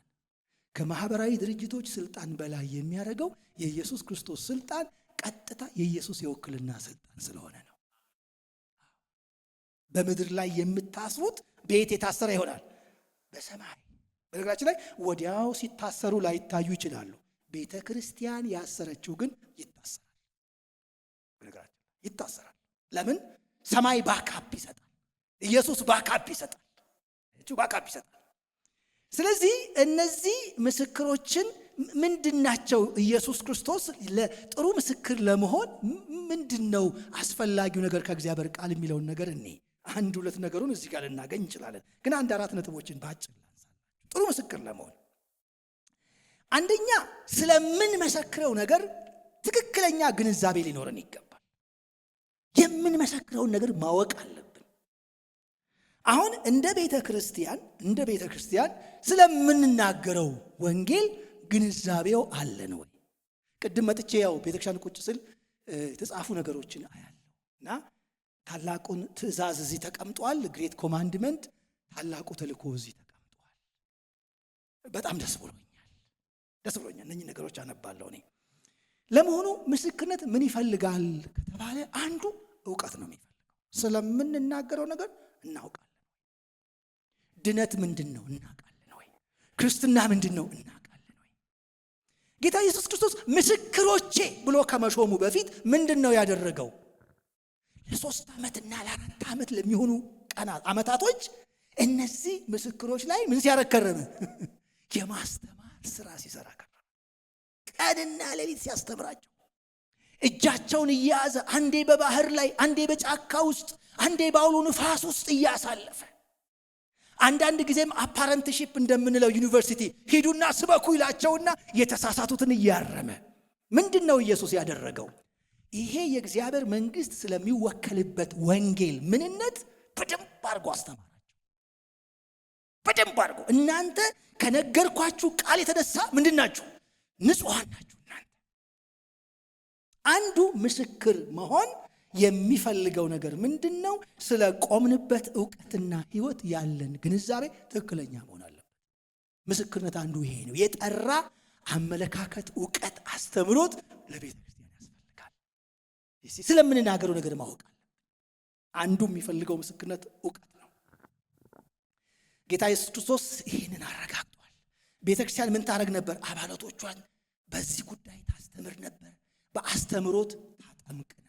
ከማህበራዊ ድርጅቶች ስልጣን በላይ የሚያደርገው የኢየሱስ ክርስቶስ ስልጣን ቀጥታ የኢየሱስ የውክልና ስልጣን ስለሆነ ነው። በምድር ላይ የምታስሩት በየት የታሰረ ይሆናል? በሰማይ። በነገራችን ላይ ወዲያው ሲታሰሩ ላይታዩ ይችላሉ። ቤተ ክርስቲያን ያሰረችው ግን ይታሰራል። በነገራችን ይታሰራል። ለምን? ሰማይ ባካፕ ይሰጣል። ኢየሱስ ባካፕ ይሰጣል። ስለዚህ እነዚህ ምስክሮችን ምንድናቸው? ኢየሱስ ክርስቶስ ለጥሩ ምስክር ለመሆን ምንድነው አስፈላጊው ነገር ከእግዚአብሔር ቃል የሚለውን ነገር እኔ አንድ ሁለት ነገሩን እዚህ ጋር ልናገኝ እንችላለን፣ ግን አንድ አራት ነጥቦችን ባጭር ላንሳላችሁ። ጥሩ ምስክር ለመሆን አንደኛ ስለምን መሰክረው ነገር ትክክለኛ ግንዛቤ ሊኖረን ይገባል። የምንመሰክረውን ነገር ማወቅ አለብን። አሁን እንደ ቤተ ክርስቲያን ስለምንናገረው ወንጌል ግንዛቤው አለን ወይ? ቅድም መጥቼ ያው ቤተክርስቲያን ቁጭ ስል የተጻፉ ነገሮችን አያለሁ እና ታላቁን ትእዛዝ እዚህ ተቀምጧል። ግሬት ኮማንድመንት፣ ታላቁ ተልእኮ እዚህ ተቀምጧል። በጣም ደስ ብሎኛል። እነኚህ ነገሮች አነባለሁ እኔ። ለመሆኑ ምስክርነት ምን ይፈልጋል ከተባለ አንዱ ዕውቀት ነው የሚፈልገው። ስለምንናገረው ነገር እናውቃለን። ድነት ምንድነው እናውቃለን ወይ? ክርስትና ምንድነው እናውቃለን ወይ? ጌታ ኢየሱስ ክርስቶስ ምስክሮቼ ብሎ ከመሾሙ በፊት ምንድነው ያደረገው? ለ3 ዓመትና ለ4 ዓመት ለሚሆኑ ዓመታቶች እነዚህ ምስክሮች ላይ ምን ሲያረከረመ? የማስተማር ስራ ሲሰራ ከረመ። ቀንና ሌሊት ሲያስተምራቸው እጃቸውን እያያዘ አንዴ በባህር ላይ፣ አንዴ በጫካ ውስጥ፣ አንዴ በአውሎ ንፋስ ውስጥ እያሳለፈ አንዳንድ ጊዜም አፓረንትሺፕ እንደምንለው ዩኒቨርሲቲ ሂዱና ስበኩ ይላቸውና የተሳሳቱትን እያረመ ምንድነው ኢየሱስ ያደረገው? ይሄ የእግዚአብሔር መንግስት ስለሚወከልበት ወንጌል ምንነት በደንብ አድርጎ አስተማራቸው። በደንብ አድርጎ እናንተ ከነገርኳችሁ ቃል የተነሳ ምንድናችሁ? ንጹሃን ናችሁ። እናንተ አንዱ ምስክር መሆን የሚፈልገው ነገር ምንድነው? ስለ ቆምንበት ዕውቀትና ህይወት ያለን ግንዛቤ ትክክለኛ መሆን አለበት። ምስክርነት አንዱ ይሄ ነው። የጠራ አመለካከት፣ ዕውቀት፣ አስተምሮት ለቤተ ክርስቲያን ያስፈልጋል። ስለምንናገረው ነገር ማወቅ አለ። አንዱ የሚፈልገው ምስክርነት ዕውቀት ነው። ጌታ ኢየሱስ ክርስቶስ ይህንን አረጋግጧል። ቤተ ክርስቲያን ምን ታደርግ ነበር? አባላቶቿን በዚህ ጉዳይ ታስተምር ነበር፣ በአስተምሮት ታጠምቅ ነበር።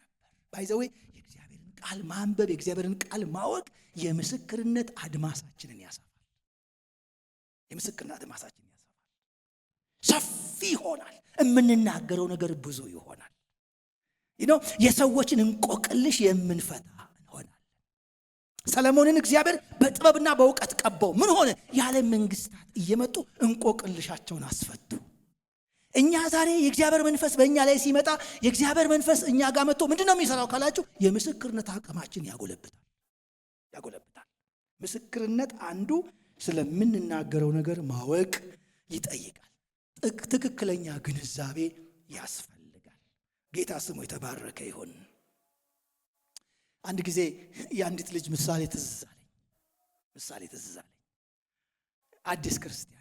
ባይዘዌ የእግዚአብሔርን ቃል ማንበብ፣ የእግዚአብሔርን ቃል ማወቅ የምስክርነት አድማሳችንን ያሰፋል። የምስክርነት አድማሳችንን ያሰፋል። ሰፊ ይሆናል። የምንናገረው ነገር ብዙ ይሆናል። የሰዎችን እንቆቅልሽ የምንፈታ እንሆናለን። ሰለሞንን እግዚአብሔር በጥበብና በእውቀት ቀባው። ምን ሆነ? የዓለም መንግስታት እየመጡ እንቆቅልሻቸውን አስፈቱ። እኛ ዛሬ የእግዚአብሔር መንፈስ በእኛ ላይ ሲመጣ የእግዚአብሔር መንፈስ እኛ ጋር መጥቶ ምንድነው የሚሰራው ካላችሁ? የምስክርነት አቅማችን ያጎለብታል። ምስክርነት አንዱ ስለምንናገረው ነገር ማወቅ ይጠይቃል። ትክክለኛ ግንዛቤ ያስፈልጋል። ጌታ ስሙ የተባረከ ይሁን። አንድ ጊዜ የአንዲት ልጅ ምሳሌ ትዝ አለኝ። አዲስ ክርስቲያን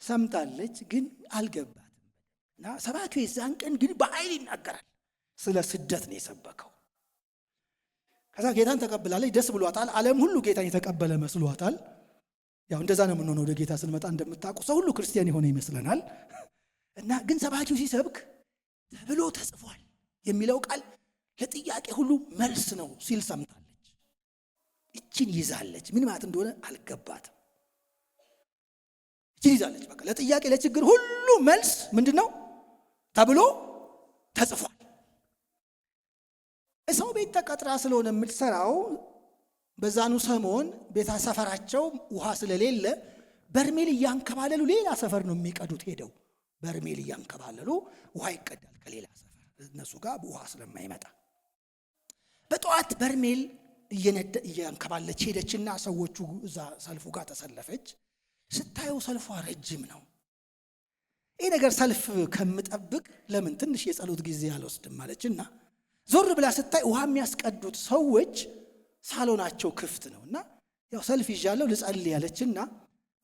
ሰምታለች፣ ግን አልገባትም። እና ሰባኪው የዛን ቀን ግን በኃይል ይናገራል። ስለ ስደት ነው የሰበከው። ከዛ ጌታን ተቀብላለች፣ ደስ ብሏታል። ዓለም ሁሉ ጌታን የተቀበለ መስሏታል። ያው እንደዛ ነው የምንሆነው። ወደ ጌታ ስንመጣ እንደምታውቁ ሰው ሁሉ ክርስቲያን የሆነ ይመስለናል። እና ግን ሰባኪው ሲሰብክ ተብሎ ተጽፏል የሚለው ቃል ለጥያቄ ሁሉ መልስ ነው ሲል ሰምታለች። እቺን ይዛለች። ምን ማለት እንደሆነ አልገባትም። ይዛለች። በቃ ለጥያቄ ለችግር ሁሉ መልስ ምንድነው ተብሎ ተጽፏል። ሰው ቤት ተቀጥራ ስለሆነ የምትሰራው በዛኑ ሰሞን ቤታ ሰፈራቸው ውሃ ስለሌለ በርሜል እያንከባለሉ ሌላ ሰፈር ነው የሚቀዱት። ሄደው በርሜል እያንከባለሉ ውሃ ይቀዳል ከሌላ ሰፈር እነሱ ጋር ውሃ ስለማይመጣ። በጠዋት በርሜል እያንከባለች ሄደችና ሰዎቹ እዛ ሰልፉ ጋር ተሰለፈች። ስታየው ሰልፏ ረጅም ነው። ይሄ ነገር ሰልፍ ከምጠብቅ ለምን ትንሽ የጸሎት ጊዜ አልወስድም ማለችና ዞር ብላ ስታይ ውሃ የሚያስቀዱት ሰዎች ሳሎናቸው ክፍት ነውና ያው ሰልፍ ይዣለሁ ልጸልይ ያለችና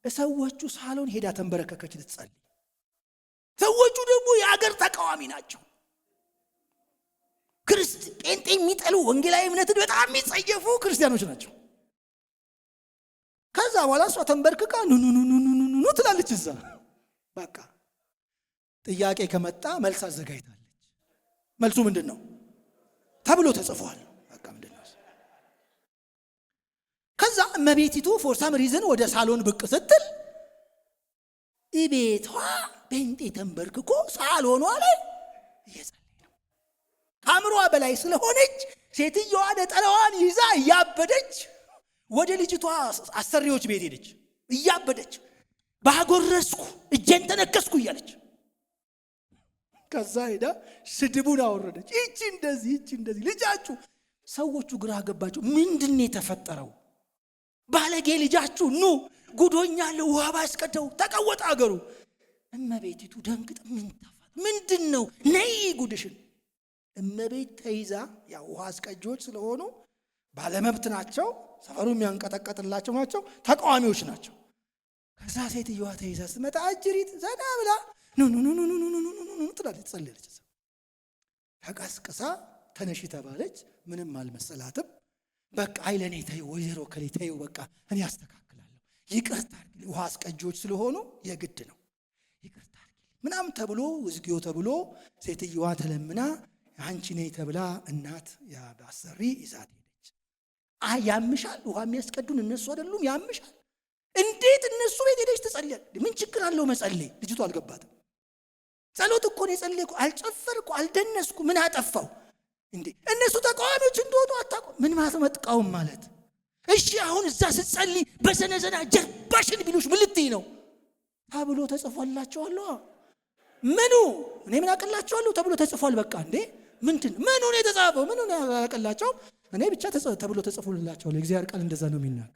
ሰዎቹ ሳሎን ሄዳ ተንበረከከች ልትጸልይ። ሰዎቹ ደግሞ የአገር ተቃዋሚ ናቸው። ጴንጤ የሚጠሉ ወንጌላዊ እምነትን በጣም የሚጸየፉ ክርስቲያኖች ናቸው። ከዛ በኋላ እሷ ተንበርክካ ኑ ትላለች። እዛ በቃ ጥያቄ ከመጣ መልስ አዘጋጅታለች። መልሱ ምንድን ነው ተብሎ ተጽፏል። በቃ ምንድን ነው? ከዛ እመቤቲቱ ፎር ሳም ሪዝን ወደ ሳሎን ብቅ ስትል ቤቷ ጴንጤ ተንበርክኮ ሳሎኗ ላይ እየጸለየ ነው። አእምሯ በላይ ስለሆነች ሴትዮዋ ነጠላዋን ይዛ እያበደች ወደ ልጅቷ አሰሪዎች ቤት ሄደች። እያበደች ባጎረስኩ እጄን ተነከስኩ እያለች ከዛ ሄዳ ስድቡን አወረደች። እቺ እንደዚህ ልጃችሁ። ሰዎቹ ግራ ገባቸው። ምንድነው የተፈጠረው? ባለጌ ልጃችሁ ኑ ጉዶኛለሁ ውሃ ባስቀደው ተቀወጠ አገሩ። እመቤቲቱ ደንግጥ ምንድነው? ነይ ጉድሽን። እመቤት ተይዛ ያው ውሃ አስቀጆች ስለሆኑ ባለመብት ናቸው። ሰፈሩ የሚያንቀጠቀጥላቸው ናቸው። ተቃዋሚዎች ናቸው። ከዛ ሴትዮዋ ተይዛ ስትመጣ አጅሪት ዘና ብላ ኑ ትላለች፣ ጸለየች። ተቀስቅሳ ተነሺ ተባለች። ምንም አልመሰላትም። በቃ አይለኔ ተይው ወይዘሮ ከሌ ተይው በቃ እኔ አስተካክላለሁ፣ ይቅርታ አድርጊልኝ፣ ውሃ አስቀጆች ስለሆኑ የግድ ነው፣ ይቅርታ አድርጊልኝ ምናምን ተብሎ ውዝጊዮ ተብሎ ሴትዮዋ ተለምና አንቺ ነይ ተብላ እናት ያባሰሪ ይዛት ሄደች። ያምሻል፣ ውሃ የሚያስቀዱን እነሱ አይደሉም? ያምሻል። እንዴት እነሱ ቤት ሄደች ትጸልያል? ምን ችግር አለው መጸለይ? ልጅቷ አልገባትም። ጸሎት እኮ ነው የጸለይኩ፣ አልጨፈርኩ፣ አልደነስኩ፣ ምን አጠፋው እንዴ? እነሱ ተቃዋሚዎች እንደሆኑ አታውቁም? ምን ማለት መጥቃውም ማለት? እሺ አሁን እዛ ስትጸልይ በዘነዘና ጀርባሽን ቢሉሽ ምን ልትይ ነው ተብሎ ተጽፎላቸዋል። ምኑ እኔ ምን አቀላቸዋለሁ ተብሎ ተጽፏል። በቃ እንዴ ምኑ ነው የተጻፈው? ምኑ ነው ያቀላቸው? እኔ ብቻ ተብሎ ተጽፎላቸዋል። የእግዚአብሔር ቃል እንደዛ ነው የሚናገር።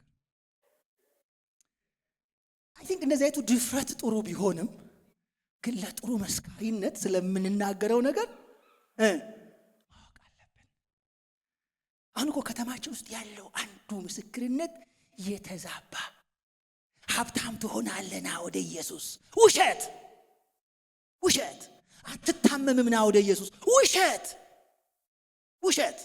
አይ ቲንክ እንደዚህ አይነቱ ድፍረት ጥሩ ቢሆንም ግን ለጥሩ መስካሪነት ስለምንናገረው ነገር ማወቅ አለብን። አሁን እኮ ከተማችን ውስጥ ያለው አንዱ ምስክርነት የተዛባ ሀብታም ትሆናለና ወደ ኢየሱስ ውሸት አትታመምምና ወደ ኢየሱስ ውሸት።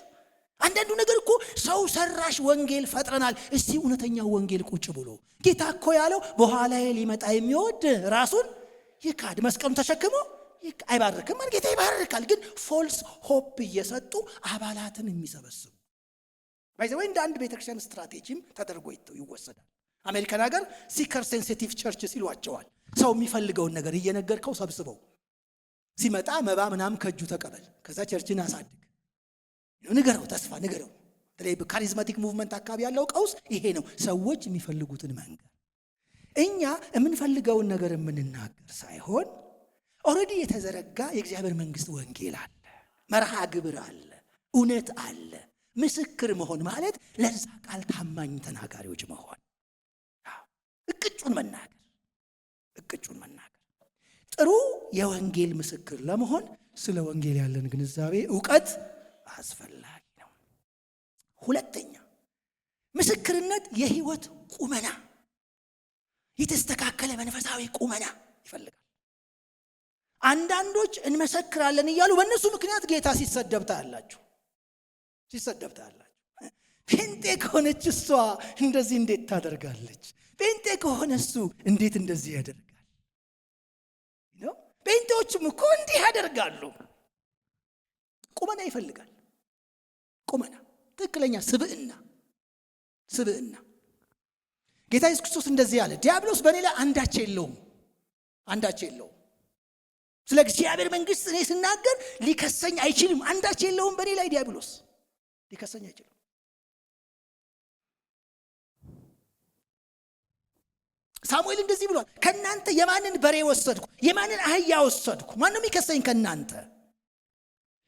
አንዳንዱ ነገር እኮ ሰው ሰራሽ ወንጌል ፈጥረናል። እስቲ እውነተኛው ወንጌል ቁጭ ብሎ ጌታ እኮ ያለው በኋላዬ ሊመጣ የሚወድ ራሱን ይካድ መስቀሉን ተሸክሞ አይባርክም ማለት ጌታ ይባርካል። ግን ፎልስ ሆፕ እየሰጡ አባላትን የሚሰበስቡ ባይዘው እንደ አንድ ቤተክርስቲያን ስትራቴጂም ተደርጎ ይወሰዳል። አሜሪካን ሀገር ሲከር ሴንሲቲቭ ቸርች ሲሏቸዋል። ሰው የሚፈልገውን ነገር እየነገርከው ሰብስበው ሲመጣ መባ ምናምን ከእጁ ተቀበል፣ ከዛ ቸርችን አሳድግ፣ ንገረው፣ ተስፋ ንገረው። በካሪዝማቲክ ሙቭመንት አካባቢ ያለው ቀውስ ይሄ ነው። ሰዎች የሚፈልጉትን መንገር፣ እኛ የምንፈልገውን ነገር የምንናገር ሳይሆን ኦልሬዲ የተዘረጋ የእግዚአብሔር መንግስት ወንጌል አለ፣ መርሃ ግብር አለ፣ እውነት አለ። ምስክር መሆን ማለት ለዛ ቃል ታማኝ ተናጋሪዎች መሆን፣ እቅጩን መናገር። ጥሩ የወንጌል ምስክር ለመሆን ስለ ወንጌል ያለን ግንዛቤ እውቀት አስፈላጊ ነው። ሁለተኛ ምስክርነት የህይወት ቁመና፣ የተስተካከለ መንፈሳዊ ቁመና ይፈልጋል። አንዳንዶች እንመሰክራለን እያሉ በእነሱ ምክንያት ጌታ ሲሰደብ ታያላችሁ። ጴንጤ ከሆነች እሷ እንደዚህ እንዴት ታደርጋለች? ጴንጤ ከሆነ እሱ እንዴት እንደዚህ ያደርጋል? ጴንጤዎችም እኮ እንዲህ ያደርጋሉ። ቁመና ይፈልጋል። ቁመና፣ ትክክለኛ ስብዕና። ጌታ ኢየሱስ ክርስቶስ እንደዚህ ያለ፣ ዲያብሎስ በእኔ ላይ አንዳች የለውም። ስለ እግዚአብሔር መንግስት እኔ ስናገር ሊከሰኝ አይችልም። አንዳች የለውም በእኔ ላይ ዲያብሎስ ሊከሰኝ አይችልም። ሳሙኤል እንደዚህ ብሏል፣ ከናንተ የማንን በሬ ወሰድኩ? የማንን አህያ ወሰድኩ? ማንም ይከሰኝ ከናንተ?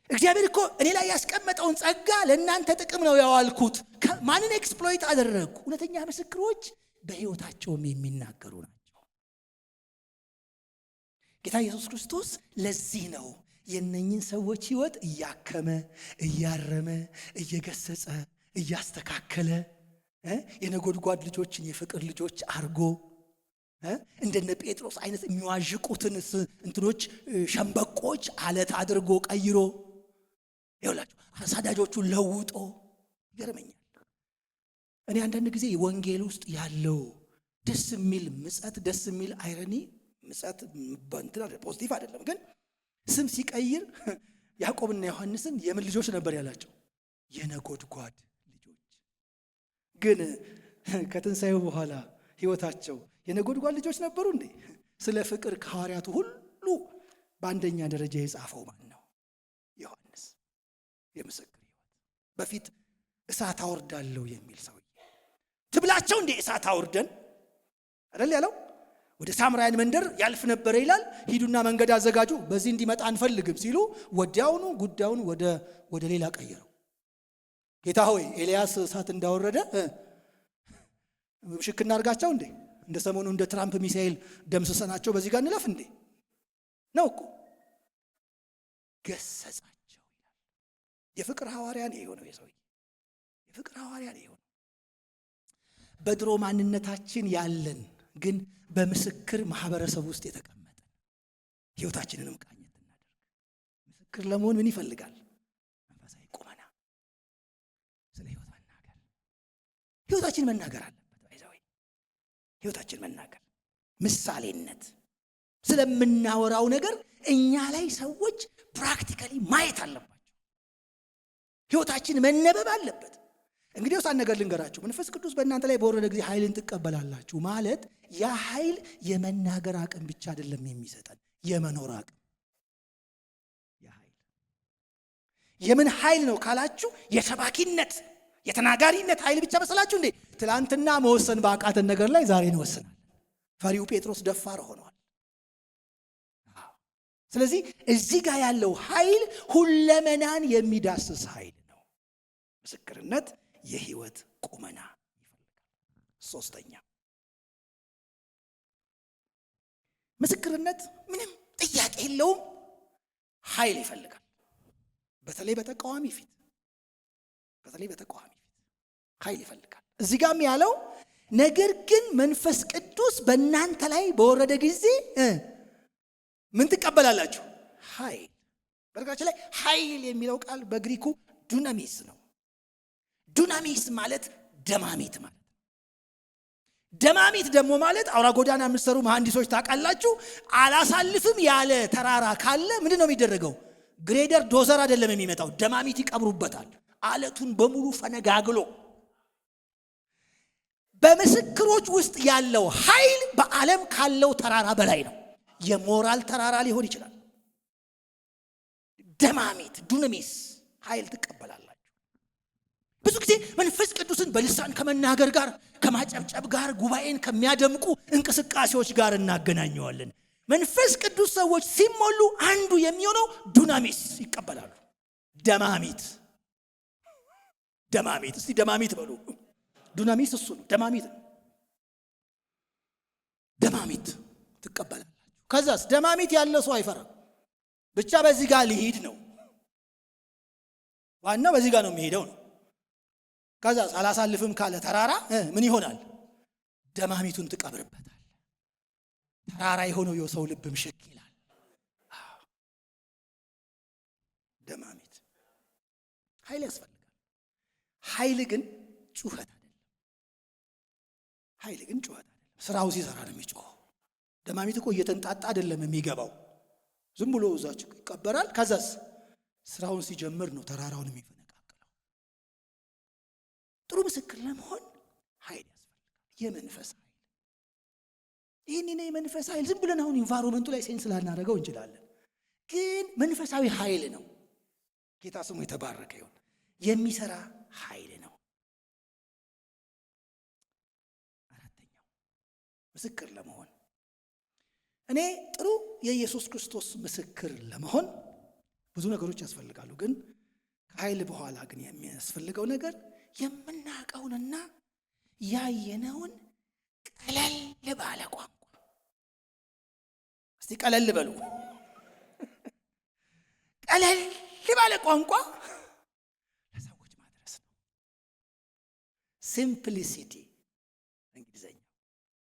እግዚአብሔር እኮ እኔ ላይ ያስቀመጠውን ጸጋ ለእናንተ ጥቅም ነው ያዋልኩት። ማንን ኤክስፕሎይት አደረግኩ? እውነተኛ ምስክሮች በሕይወታቸውም የሚናገሩ ናቸው። ጌታ ኢየሱስ ክርስቶስ ለዚህ ነው የነኝን ሰዎች ሕይወት እያከመ እያረመ እየገሰጸ እያስተካከለ የነጎድጓድ ልጆችን የፍቅር ልጆች አርጎ እንደነ ጴጥሮስ አይነት የሚዋዥቁትን እንትኖች ሸምበቆች አለት አድርጎ ቀይሮ ይውላችሁ አሳዳጆቹን ለውጦ ይገርመኛል። እኔ አንዳንድ ጊዜ ወንጌል ውስጥ ያለው ደስ የሚል ምጸት፣ ደስ የሚል አይረኒ፣ ምጸት በእንትና ፖዚቲቭ አይደለም ግን ስም ሲቀይር ያዕቆብና ዮሐንስን የምን ልጆች ነበር ያላቸው? የነጎድጓድ ልጆች። ግን ከትንሣኤው በኋላ ሕይወታቸው የነጎድጓድ ልጆች ነበሩ እንዴ? ስለ ፍቅር ከሐዋርያቱ ሁሉ በአንደኛ ደረጃ የጻፈው ማን ነው? ዮሐንስ። የምስክር ሕይወት በፊት እሳት አወርዳለሁ የሚል ሰውዬ ትብላቸው እንዴ እሳት አውርደን አይደል ያለው? ወደ ሳምራውያን መንደር ያልፍ ነበረ ይላል። ሂዱና መንገድ አዘጋጁ፣ በዚህ እንዲመጣ አንፈልግም ሲሉ ወዲያውኑ ጉዳዩን ወደ ሌላ ቀየረው። ጌታ ሆይ ኤልያስ እሳት እንዳወረደ ሽክ እናርጋቸው እንዴ? እንደ ሰሞኑ እንደ ትራምፕ ሚሳኤል ደምስሰናቸው በዚህ ጋር እንለፍ እንዴ? ነው እኮ ገሰጻቸው ይላል። የፍቅር ሐዋርያ ነው የሆነው የሰውዬ። የፍቅር ሐዋርያ ነው የሆነው። በድሮ ማንነታችን ያለን ግን በምስክር ማህበረሰብ ውስጥ የተቀመጠ ሕይወታችንንም ቃኘት እናደርግ። ምስክር ለመሆን ምን ይፈልጋል? መንፈሳዊ ቁመና፣ ስለ ሕይወት መናገር። ሕይወታችን መናገር አለበት። ሕይወታችን መናገር፣ ምሳሌነት፣ ስለምናወራው ነገር እኛ ላይ ሰዎች ፕራክቲካሊ ማየት አለባቸው። ሕይወታችን መነበብ አለበት። እንግዲህ አንድ ነገር ልንገራችሁ። መንፈስ ቅዱስ በእናንተ ላይ በወረደ ጊዜ ኃይልን ትቀበላላችሁ ማለት ያ ኃይል የመናገር አቅም ብቻ አይደለም የሚሰጠን፣ የመኖር አቅም። ያ ኃይል የምን ኃይል ነው ካላችሁ የሰባኪነት የተናጋሪነት ኃይል ብቻ መሰላችሁ እንዴ? ትላንትና መወሰን ባቃተን ነገር ላይ ዛሬ እንወስናለን። ፈሪው ጴጥሮስ ደፋር ሆኗል። ስለዚህ እዚህ ጋር ያለው ኃይል ሁለመናን የሚዳስስ ኃይል ነው። ምስክርነት የህይወት ቁመና ይፈልጋል። ሶስተኛ ምስክርነት ምንም ጥያቄ የለውም ኃይል ይፈልጋል። በተለይ በተቃዋሚ ፊት ኃይል ይፈልጋል። እዚህ ጋርም ያለው ነገር ግን መንፈስ ቅዱስ በእናንተ ላይ በወረደ ጊዜ ምን ትቀበላላችሁ? ኃይል። በነገራችን ላይ ኃይል የሚለው ቃል በግሪኩ ዱናሚስ ነው። ዱናሚስ ማለት ደማሚት ማለት። ደማሚት ደግሞ ማለት አውራ ጎዳና የምትሰሩ መሐንዲሶች ታውቃላችሁ። አላሳልፍም ያለ ተራራ ካለ ምንድን ነው የሚደረገው? ግሬደር ዶዘር አይደለም የሚመጣው፣ ደማሚት ይቀብሩበታል። አለቱን በሙሉ ፈነጋግሎ። በምስክሮች ውስጥ ያለው ኃይል በዓለም ካለው ተራራ በላይ ነው። የሞራል ተራራ ሊሆን ይችላል። ደማሚት ዱናሚስ ኃይል ትቀበላላችሁ። ብዙ ጊዜ መንፈስ ቅዱስን በልሳን ከመናገር ጋር፣ ከማጨብጨብ ጋር፣ ጉባኤን ከሚያደምቁ እንቅስቃሴዎች ጋር እናገናኘዋለን። መንፈስ ቅዱስ ሰዎች ሲሞሉ አንዱ የሚሆነው ዱናሚስ ይቀበላሉ። ደማሚት እስቲ ደማሚት በሉ። ዱናሚስ እሱ ነው። ደማሚት ትቀበላላችሁ። ከዛስ ደማሚት ያለ ሰው አይፈራም። ብቻ በዚህ ጋር ሊሄድ ነው፣ ዋናው በዚህ ጋር ነው የሚሄደው ነው። ከዛስ አላሳልፍም ካለ ተራራ ምን ይሆናል? ደማሚቱን ትቀብርበታል። ተራራ የሆነው የሰው ልብም ሸክ ይላል። ደማሚት ኃይል ያስፈልጋል። ኃይል ግን ጩኸት አይደለም። ስራው ሲሰራ ነው የሚጮኸው። ደማሚት እኮ እየተንጣጣ አይደለም የሚገባው፣ ዝም ብሎ እዛች ይቀበራል። ከዛስ ስራውን ሲጀምር ነው ተራራውን የሚፈነቃቅለው። ጥሩ ምስክር ለመሆን ኃይል ያስፈልጋል። የመንፈስ ኃይል። ይህን የመንፈስ ኃይል ዝም ብለን አሁን ኢንቫይሮመንቱ ላይ ሴንስ ላናደርገው እንችላለን፣ ግን መንፈሳዊ ኃይል ነው። ጌታ ስሙ የተባረከ ይሁን። የሚሰራ ኃይል ነው። አራተኛው ምስክር ለመሆን እኔ ጥሩ የኢየሱስ ክርስቶስ ምስክር ለመሆን ብዙ ነገሮች ያስፈልጋሉ። ግን ከኃይል በኋላ ግን የሚያስፈልገው ነገር የምናውቀውንና ያየነውን ቀለል ባለ ቋንቋ፣ እስቲ ቀለል በሉ፣ ቀለል ባለ ቋንቋ ለሰዎች ማድረስ ነው። ሲምፕሊሲቲ እንግሊዘኛ።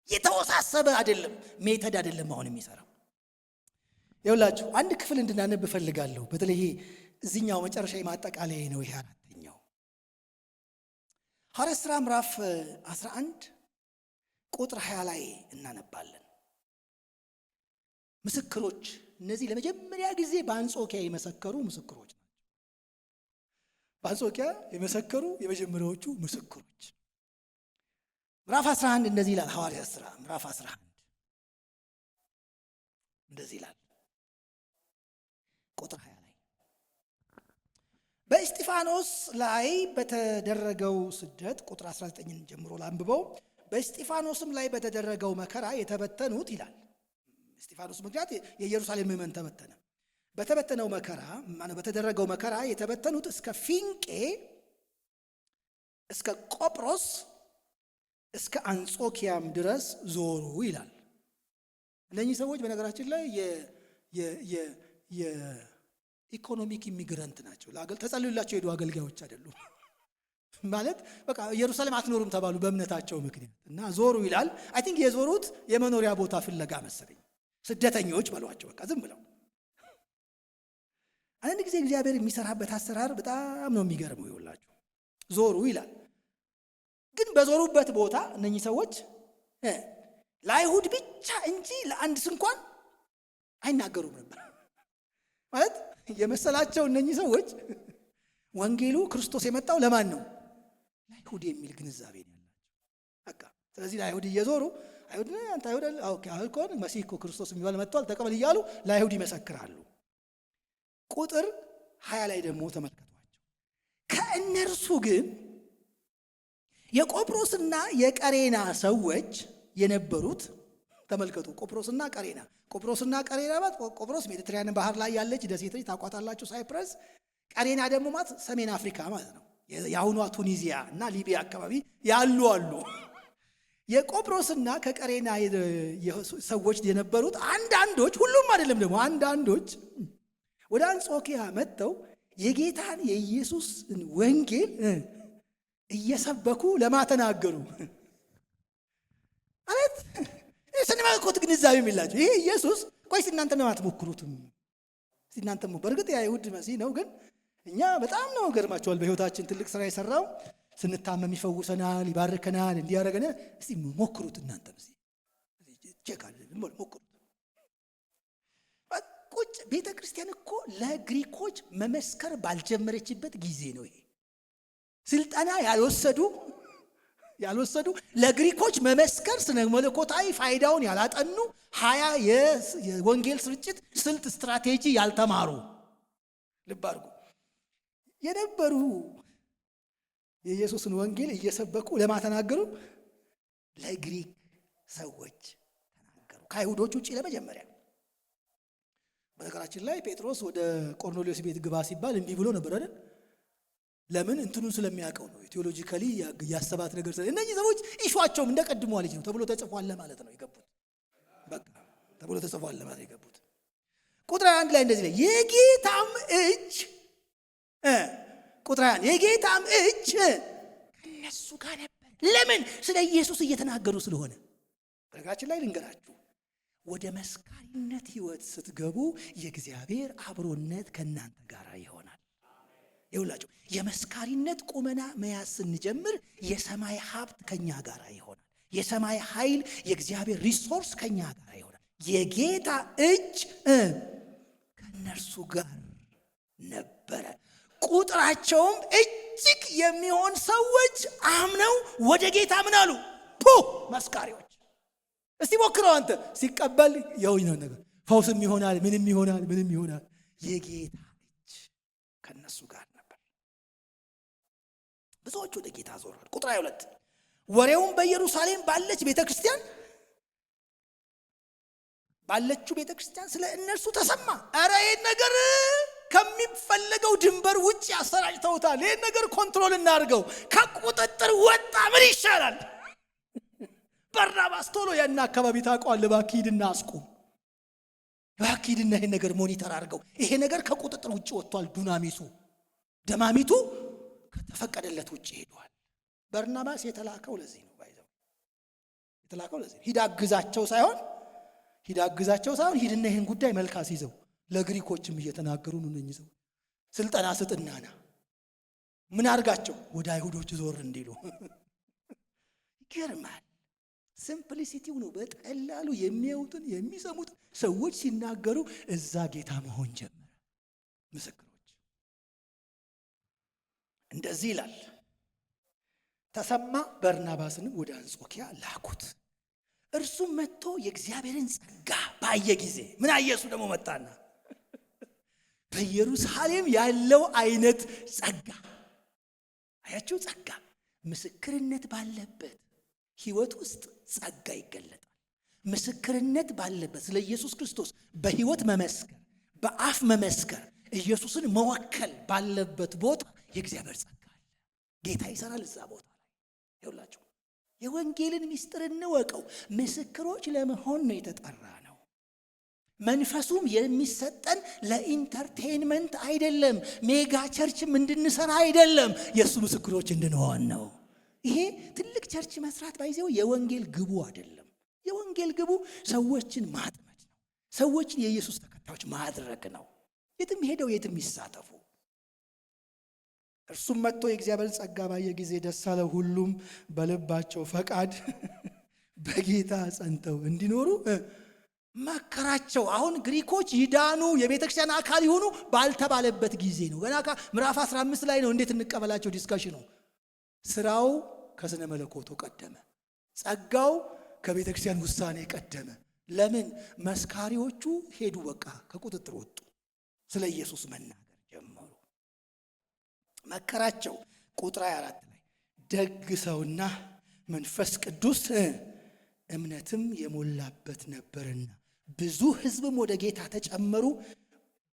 የተወሳሰበ አይደለም፣ ሜተድ አይደለም አሁን የሚሰራው። ይኸውላችሁ አንድ ክፍል እንድናነብ እፈልጋለሁ። በተለይ እዚህኛው መጨረሻ የማጠቃለያ ነው። ይሄ አራተኛው ሐዋርያት ሥራ ምዕራፍ 11 ቁጥር 20 ላይ እናነባለን። ምስክሮች፣ እነዚህ ለመጀመሪያ ጊዜ በአንጾኪያ የመሰከሩ ምስክሮች ናቸው። በአንጾኪያ የመሰከሩ የመጀመሪያዎቹ ምስክሮች። ምዕራፍ 11 እንደዚህ ይላል። ሐዋርያት ሥራ ምዕራፍ 11 እንደዚህ ይላል ቁጥር 20 ላይ በእስጢፋኖስ ላይ በተደረገው ስደት፣ ቁጥር 19 ጀምሮ ላንብበው። በእስጢፋኖስም ላይ በተደረገው መከራ የተበተኑት ይላል። እስጢፋኖስ ምክንያት የኢየሩሳሌም ምዕመን ተበተነ። በተበተነው መከራ በተደረገው መከራ የተበተኑት እስከ ፊንቄ፣ እስከ ቆጵሮስ፣ እስከ አንጾኪያም ድረስ ዞሩ ይላል። እነኚህ ሰዎች በነገራችን ላይ የኢኮኖሚክ ኢሚግራንት ናቸው። ተጸልዩላቸው የሄዱ አገልጋዮች አይደሉም። ማለት በቃ ኢየሩሳሌም አትኖሩም ተባሉ በእምነታቸው ምክንያት እና ዞሩ ይላል። አይ ቲንክ የዞሩት የመኖሪያ ቦታ ፍለጋ መሰለኝ። ስደተኞች በሏቸው በቃ ዝም ብለው። አንድ ጊዜ እግዚአብሔር የሚሰራበት አሰራር በጣም ነው የሚገርመው። ይውላችሁ ዞሩ ይላል። ግን በዞሩበት ቦታ እነኚህ ሰዎች ለአይሁድ ብቻ እንጂ ለአንድ እንኳን አይናገሩም ነበር። ማለት የመሰላቸው እነኚህ ሰዎች ወንጌሉ ክርስቶስ የመጣው ለማን ነው? ለአይሁድ የሚል ግንዛቤ ነው ያላቸው። በቃ ስለዚህ ለአይሁድ እየዞሩ አይሁድ አንተ አይሁድ ኦኬ አልኮን መሲህ እኮ ክርስቶስ የሚባል መጥቷል ተቀበል እያሉ ለአይሁድ ይመሰክራሉ። ቁጥር 20 ላይ ደግሞ ተመልከቷቸው። ከእነርሱ ግን የቆጵሮስና የቀሬና ሰዎች የነበሩት ተመልከቱ። ቆጵሮስና ቀሬና። ቆጵሮስና ቀሬና ማለት ቆጵሮስ ሜዲትራኒያን ባህር ላይ ያለች ደሴት ነች፣ ታቋታላችሁ፣ ሳይፕረስ። ቀሬና ደግሞ ማለት ሰሜን አፍሪካ ማለት ነው። የአሁኗ ቱኒዚያ እና ሊቢያ አካባቢ ያሉ አሉ። የቆጵሮስና ከቀሬና ሰዎች የነበሩት አንዳንዶች፣ ሁሉም አይደለም ደግሞ አንዳንዶች ወደ አንጾኪያ መጥተው የጌታን የኢየሱስን ወንጌል እየሰበኩ ለማተናገሩ ማለት ስንመለከት ግንዛቤ የሚላቸው ይሄ ኢየሱስ ቆይስ እናንተ ነው አትሞክሩትም። እናንተ በእርግጥ የአይሁድ መሲህ ነው፣ ግን እኛ በጣም ነው ገርማቸዋል። በህይወታችን ትልቅ ስራ የሰራው ስንታመም ይፈውሰናል፣ ይባርከናል፣ እንዲያረገነ እስቲ ሞክሩት እናንተ ቼካል ሞክሩት። ቁጭ ቤተ ክርስቲያን እኮ ለግሪኮች መመስከር ባልጀመረችበት ጊዜ ነው ይሄ ስልጠና ያልወሰዱ ለግሪኮች መመስከር ስነ መለኮታዊ ፋይዳውን ያላጠኑ 20 የወንጌል ስርጭት ስልት ስትራቴጂ ያልተማሩ ልብ አድርጉ የነበሩ የኢየሱስን ወንጌል እየሰበኩ ለማተናገሩ ለግሪክ ሰዎች ተናገሩ፣ ከአይሁዶች ውጪ ለመጀመሪያ። በነገራችን ላይ ጴጥሮስ ወደ ቆርኔሌዎስ ቤት ግባ ሲባል እንዲህ ብሎ ነበር አይደል? ለምን? እንትኑን ስለሚያውቀው ነው። ቴዎሎጂካሊ ያሰባት ነገር እነዚህ ሰዎች ኢሹአቸውም እንደቀድሞ ልጅ ነው ተብሎ ተጽፏል ማለት ነው የገቡት። በቃ ተብሎ ተጽፏል ማለት ነው የገቡት። ቁጥር 1 ላይ እንደዚህ ላይ የጌታም እጅ ቁጥር 1 የጌታም እጅ ከነሱ ጋር ነበር። ለምን? ስለ ኢየሱስ እየተናገሩ ስለሆነ። በነገራችን ላይ ልንገራችሁ፣ ወደ መስካሪነት ህይወት ስትገቡ የእግዚአብሔር አብሮነት ከእናንተ ጋር ይሆናል። ይውላችሁ የመስካሪነት ቁመና መያዝ ስንጀምር የሰማይ ሀብት ከኛ ጋር ይሆናል። የሰማይ ኃይል፣ የእግዚአብሔር ሪሶርስ ከኛ ጋር ይሆናል። የጌታ እጅ ከነርሱ ጋር ነበረ። ቁጥራቸውም እጅግ የሚሆን ሰዎች አምነው ወደ ጌታ ምን አሉ? መስካሪዎች። እስቲ ሞክረው አንተ ሲቀበል የሆነ ነገር ፈውስም ይሆናል፣ ምንም ይሆናል። የጌታ እጅ ከነሱ ጋር ነበር። ብዙዎች ወደ ጌታ ዞረዋል። ቁጥር 22 ወሬውም በኢየሩሳሌም ባለችው ቤተክርስቲያን ስለ እነርሱ ተሰማ። ኧረ ይሄን ነገር ከሚፈለገው ድንበር ውጭ አሰራጭተውታል። ይሄን ነገር ኮንትሮል እናድርገው፣ ከቁጥጥር ወጣ፣ ምን ይሻላል? በርናባስ ቶሎ ያን አካባቢ ታውቀዋለህ፣ እባክህ ሂድና አስቁም፣ እባክህ ሂድና ይሄን ነገር ሞኒተር አድርገው፣ ይሄ ነገር ከቁጥጥር ውጭ ወጥቷል። ደማሚቱ ከተፈቀደለት ውጭ ሄዷል። በርናባስ የተላከው ለዚህ ነው። ሂድ አግዛቸው ሳይሆን ሂድና ይሄን ጉዳይ መልካስ ይዘው ለግሪኮችም እየተናገሩ ነው። እነኝዘው ስልጠና ስጥናና ምን አድርጋቸው ወደ አይሁዶች ዞር እንዲሉ። ይገርማል። ሲምፕሊሲቲው ነው። በቀላሉ የሚያዩትን የሚሰሙት ሰዎች ሲናገሩ እዛ ጌታ መሆን ጀመረ። ምስክሮች እንደዚህ ይላል። ተሰማ። በርናባስንም ወደ አንጾኪያ ላኩት። እርሱም መጥቶ የእግዚአብሔርን ጸጋ ባየ ጊዜ ምን አየሱ ደግሞ መጣና በኢየሩሳሌም ያለው አይነት ጸጋ አያችሁ። ጸጋ ምስክርነት ባለበት ህይወት ውስጥ ጸጋ ይገለጣል። ምስክርነት ባለበት ስለ ኢየሱስ ክርስቶስ በህይወት መመስከር፣ በአፍ መመስከር፣ ኢየሱስን መወከል ባለበት ቦታ የእግዚአብሔር ጸጋ አለ። ጌታ ይሰራል እዛ ቦታ ላይ። ይኸውላችሁ የወንጌልን ምስጢር እንወቀው። ምስክሮች ለመሆን ነው የተጠራ ነው። መንፈሱም የሚሰጠን ለኢንተርቴይንመንት አይደለም፣ ሜጋ ቸርችም እንድንሰራ አይደለም፣ የእሱ ምስክሮች እንድንሆን ነው። ይሄ ትልቅ ቸርች መስራት ባይዘው የወንጌል ግቡ አይደለም። የወንጌል ግቡ ሰዎችን ማጥመድ ነው። ሰዎችን የኢየሱስ ተከታዮች ማድረግ ነው። የትም ሄደው የትም ይሳተፉ። እርሱም መጥቶ የእግዚአብሔር ጸጋ ባየ ጊዜ ደስ አለው። ሁሉም በልባቸው ፈቃድ በጌታ ጸንተው እንዲኖሩ መከራቸው። አሁን ግሪኮች ይዳኑ፣ የቤተክርስቲያን አካል ይሆኑ ባልተባለበት ጊዜ ነው። ገና ምዕራፍ 15 ላይ ነው እንዴት እንቀበላቸው ዲስካሽኑ። ስራው ከስነ መለኮቱ ቀደመ። ጸጋው ከቤተክርስቲያን ውሳኔ ቀደመ። ለምን? መስካሪዎቹ ሄዱ፣ በቃ ከቁጥጥር ወጡ። ስለ ኢየሱስ መናገር ጀመሩ። መከራቸው ቁጥር 4 ላይ ደግ ሰውና መንፈስ ቅዱስ እምነትም የሞላበት ነበርና ብዙ ሕዝብም ወደ ጌታ ተጨመሩ።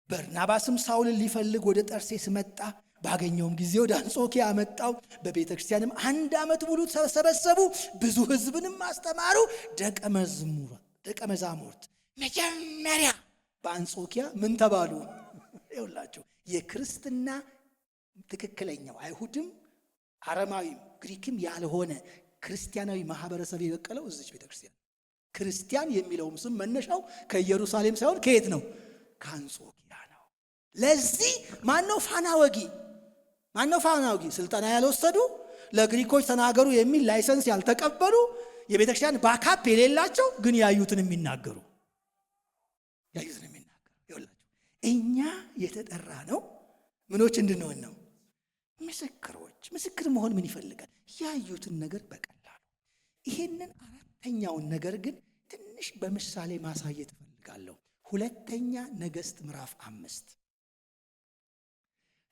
በርናባስም ሳውልን ሊፈልግ ወደ ጠርሴስ መጣ። ባገኘውም ጊዜ ወደ አንጾኪያ አመጣው። በቤተ ክርስቲያንም 1 ዓመት ሙሉ ተሰበሰቡ። ብዙ ሕዝብንም አስተማሩ። ደቀ መዛሙርት መጀመሪያ በአንጾኪያ ምን ተባሉ? ይኸውላችሁ የክርስትና ትክክለኛው አይሁድም አረማዊም ግሪክም ያልሆነ ክርስቲያናዊ ማህበረሰብ የበቀለው እዚች ቤተክርስቲያን። ክርስቲያን የሚለውም ስም መነሻው ከኢየሩሳሌም ሳይሆን ከየት ነው? ከአንጾኪያ ነው። ለዚህ ማነው ፋና ወጊ? ስልጠና ያልወሰዱ ለግሪኮች ተናገሩ የሚል ላይሰንስ ያልተቀበሉ የቤተክርስቲያን ባካፕ የሌላቸው ግን ያዩትን የሚናገሩ ይኸውላችሁ እኛ የተጠራ ነው ምኖች እንድንሆን ነው? ምስክሮች። ምስክር መሆን ምን ይፈልጋል? ያዩትን ነገር በቀላሉ። ይሄንን አራተኛውን ነገር ግን ትንሽ በምሳሌ ማሳየት እፈልጋለሁ። 2ኛ ነገሥት ምዕራፍ 5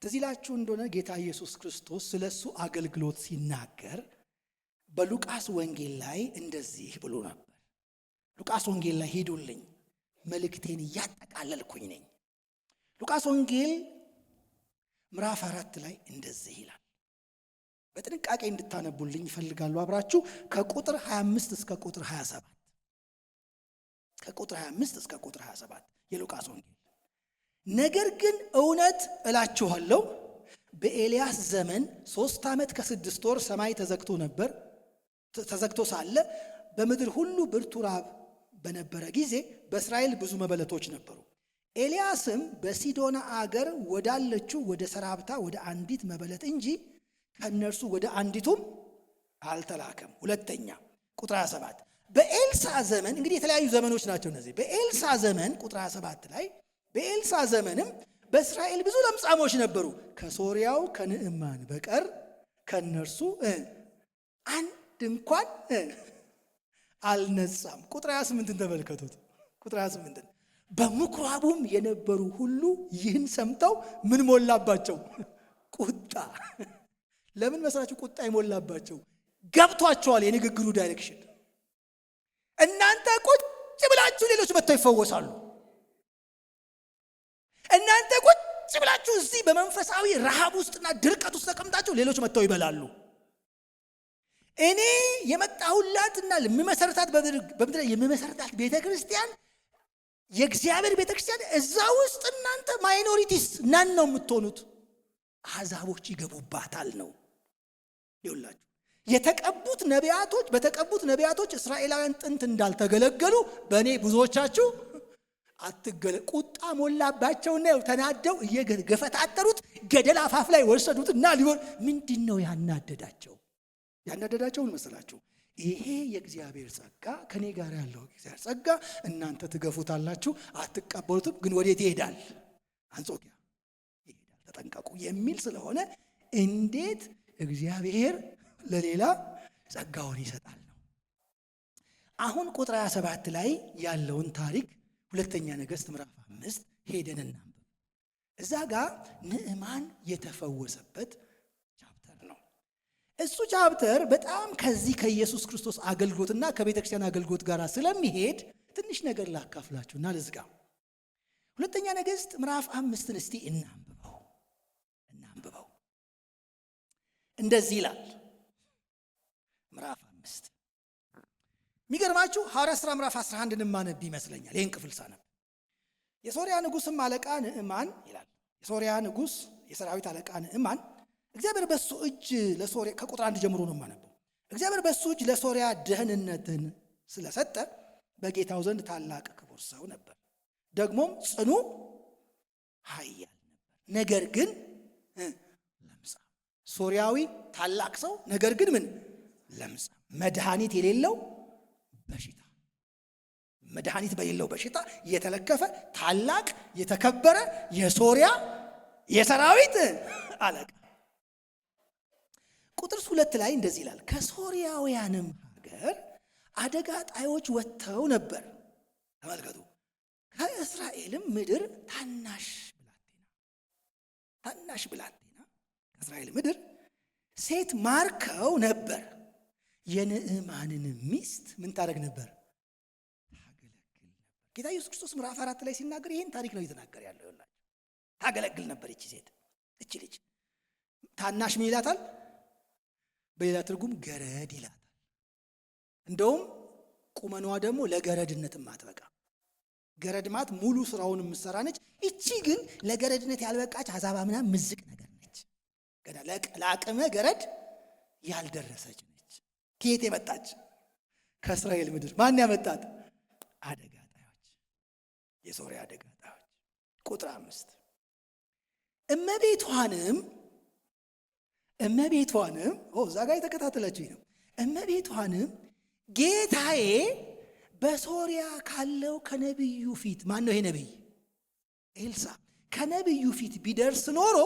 ትዝ ይላችሁ እንደሆነ ጌታ ኢየሱስ ክርስቶስ ስለሱ አገልግሎት ሲናገር በሉቃስ ወንጌል ላይ እንደዚህ ብሎ ነበር። ሉቃስ ወንጌል ላይ ሄዱልኝ፣ መልእክቴን እያጠቃለልኩኝ ነኝ። ሉቃስ ወንጌል ምዕራፍ 4 ላይ እንደዚህ ይላል። በጥንቃቄ እንድታነቡልኝ ይፈልጋሉ። አብራችሁ ከቁጥር 25 እስከ ቁጥር 27 የሉቃስ ወንጌል። ነገር ግን እውነት እላችኋለሁ በኤልያስ ዘመን 3 ዓመት ከ6 ወር ሰማይ ተዘግቶ ሳለ በምድር ሁሉ ብርቱ ራብ በነበረ ጊዜ በእስራኤል ብዙ መበለቶች ነበሩ። ኤልያስም በሲዶና አገር ወዳለችው ወደ ሰራብታ ወደ አንዲት መበለት እንጂ ከነርሱ ወደ አንዲቱም አልተላከም። 2ኛ ቁጥር 27 በኤልሳ ዘመን፣ እንግዲህ የተለያዩ ዘመኖች ናቸው እነዚህ። በኤልሳ ዘመን ቁጥር 27 ላይ በኤልሳ ዘመንም በእስራኤል ብዙ ለምጻሞች ነበሩ፣ ከሶርያው ከንዕማን በቀር ከነርሱ አንድ እንኳን አልነጻም። ቁጥር 28 ተመልከቱት። ቁጥር 28 በምኩራቡም የነበሩ ሁሉ ይህን ሰምተው ምን ሞላባቸው? ቁጣ። ለምን መስላችሁ ቁጣ ይሞላባቸው? ገብቷቸዋል የንግግሩ ዳይሬክሽን። እናንተ ቁጭ ብላችሁ ሌሎች መጥተው ይፈወሳሉ። እናንተ ቁጭ ብላችሁ እዚህ በመንፈሳዊ ረሃብ ውስጥና ድርቀት ውስጥ ተቀምጣችሁ ሌሎች መጥተው ይበላሉ። እኔ የመጣሁላትና የምመሰርታት በምድር የምመሰርታት ቤተክርስቲያን የእግዚአብሔር ቤተክርስቲያን እዛ ውስጥ እናንተ ማይኖሪቲስ ናን ነው የምትሆኑት። አሕዛቦች ይገቡባታል ነው ይውላችሁ። በተቀቡት ነቢያቶች እስራኤላውያን ጥንት እንዳልተገለገሉ በእኔ ብዙዎቻችሁ ቁጣ ሞላባቸውና ተናደው እየገፈታተሩት ገደል አፋፍ ላይ ወሰዱትና ሊሆን ምንድነው ያናደዳቸውን መሰላችሁ? ይሄ የእግዚአብሔር ጸጋ ከኔ ጋር ያለው እግዚአብሔር ጸጋ እናንተ ትገፉታላችሁ፣ አትቀበሉትም። ግን ወዴት ይሄዳል? አንጾኪያ ይሄዳል። ተጠንቀቁ የሚል ስለሆነ እንዴት እግዚአብሔር ለሌላ ጸጋውን ይሰጣል ነው። አሁን ቁጥር 27 ላይ ያለውን ታሪክ 2ኛ ነገሥት ምዕራፍ 5 ሄደን እናንብብ። እዛ ጋር ንዕማን የተፈወሰበት ቻፕተር ነው። እሱ ቻፕተር በጣም ከዚህ ከኢየሱስ ክርስቶስ አገልግሎትና ከቤተ ክርስቲያን አገልግሎት ጋር ስለሚሄድ ትንሽ ነገር ላካፍላችሁና ልዝጋ። 2ኛ ነገሥት ምዕራፍ 5 እስቲ እናንብበው። እንደዚህ ይላል ምዕራፍ 5። የሚገርማችሁ ሐዋርያት ሥራ ምዕራፍ 11 ማነብ ይመስለኛል። ይህን ክፍል ሳነብ የሶርያ ንጉሥም አለቃ ንዕማን ይላል። የሶርያ ንጉሥ የሰራዊት አለቃ ንዕማን እግዚአብሔር በሱ እጅ ለሶርያ ከቁጥር 1 ጀምሮ ነው የማነበው። እግዚአብሔር በሱ እጅ ለሶርያ ደህንነትን ስለሰጠ በጌታው ዘንድ ታላቅ ክቡር ሰው ነበር፣ ደግሞም ጽኑ ኃያል ነበር። ነገር ግን ለምጻም። ሶርያዊ ታላቅ ሰው፣ ነገር ግን ምን? ለምጻም። መድኃኒት የሌለው በሽታ፣ መድኃኒት በሌለው በሽታ የተለከፈ ታላቅ የተከበረ የሶርያ የሰራዊት አለቃ። ቁጥር 2 ላይ እንደዚህ ይላል፣ ከሶርያውያንም ሀገር አደጋ ጣዮች ወጥተው ነበር። ተመልከቱ። ከእስራኤልም ምድር ታናሽ ብላቴና ከእስራኤል ምድር ሴት ማርከው ነበር። የንዕማንን ሚስት ምን ታደርግ ነበር? ታገለግል ነበር። ጌታ ኢየሱስ ክርስቶስ ምዕራፍ 4 ላይ ሲናገር ይህን ታሪክ ነው እየተናገረ ያለው። ይላል ታገለግል ነበር እቺ ሴት፣ እቺ ልጅ። ታናሽ ምን ይላታል? በሌላ ትርጉም ገረድ ይላታል። እንደውም ቁመኗ ደግሞ ለገረድነት ማትበቃ፣ ገረድ ማለት ሙሉ ስራውን የምትሰራ ነች። እቺ ግን ለገረድነት ያልበቃች አዛባ ምናምን ምዝቅ ነገር ነች። ገና ለአቅመ ገረድ ያልደረሰች ነች። ከየት የመጣች? ከእስራኤል ምድር። ማን ያመጣት? አደጋ ጣዮች፣ የሶርያ አደጋ ጣዮች። ቁጥር 5 እመቤቷንም እዛ ጋር የተከታተለችኝ ነው። እመቤቷንም ጌታዬ በሶርያ ካለው ከነቢዩ ፊት፣ ማን ነው ይሄ ነቢይ? ኤልሳ። ከነቢዩ ፊት ቢደርስ ኖሮ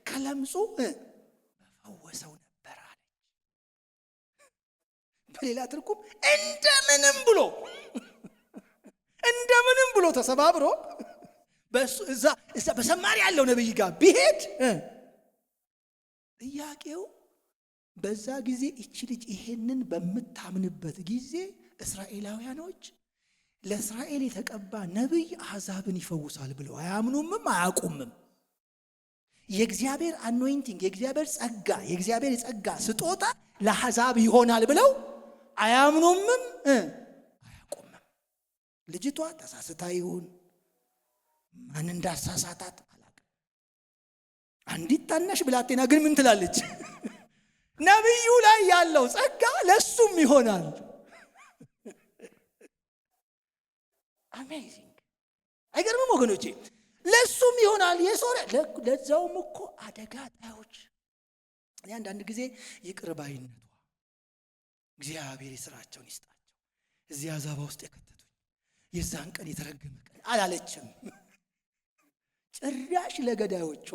ከለምጹ በፈወሰው ነበር አለች። በሌላ ትርጉም እንደምንም ብሎ ተሰባብሮ እዛ በሰማርያ ያለው ነቢይ ጋር ቢሄድ፣ ጥያቄው በዛ ጊዜ እቺ ልጅ ይሄንን በምታምንበት ጊዜ እስራኤላውያኖች ለእስራኤል የተቀባ ነቢይ አሕዛብን ይፈውሳል ብለው አያምኑምም አያውቁምም። የእግዚአብሔር አኖይንቲንግ፣ የእግዚአብሔር ጸጋ፣ የእግዚአብሔር የጸጋ ስጦታ ለአሕዛብ ይሆናል ብለው አያምኑምም አያውቁምም። ልጅቷ ተሳስታ ይሁን ማን እንዳሳሳታት አላውቅም። አንዲት ታናሽ ብላቴና ግን ምን ትላለች? ነቢዩ ላይ ያለው ጸጋ ለሱም ይሆናል። አሜዚንግ! አይገርምም ወገኖቼ? ለሱም ይሆናል። የሶርያ ለዛውም እኮ አደጋ ጣዮች። እኔ አንዳንድ ጊዜ ይቅር ባይነቷ እግዚአብሔር የሥራቸውን ይስጣቸው። እዚህ አዛባ ውስጥ የከተቱኝ የዛን ቀን የተረገመ ቀን አላለችም። ጭራሽ ለገዳዮቿ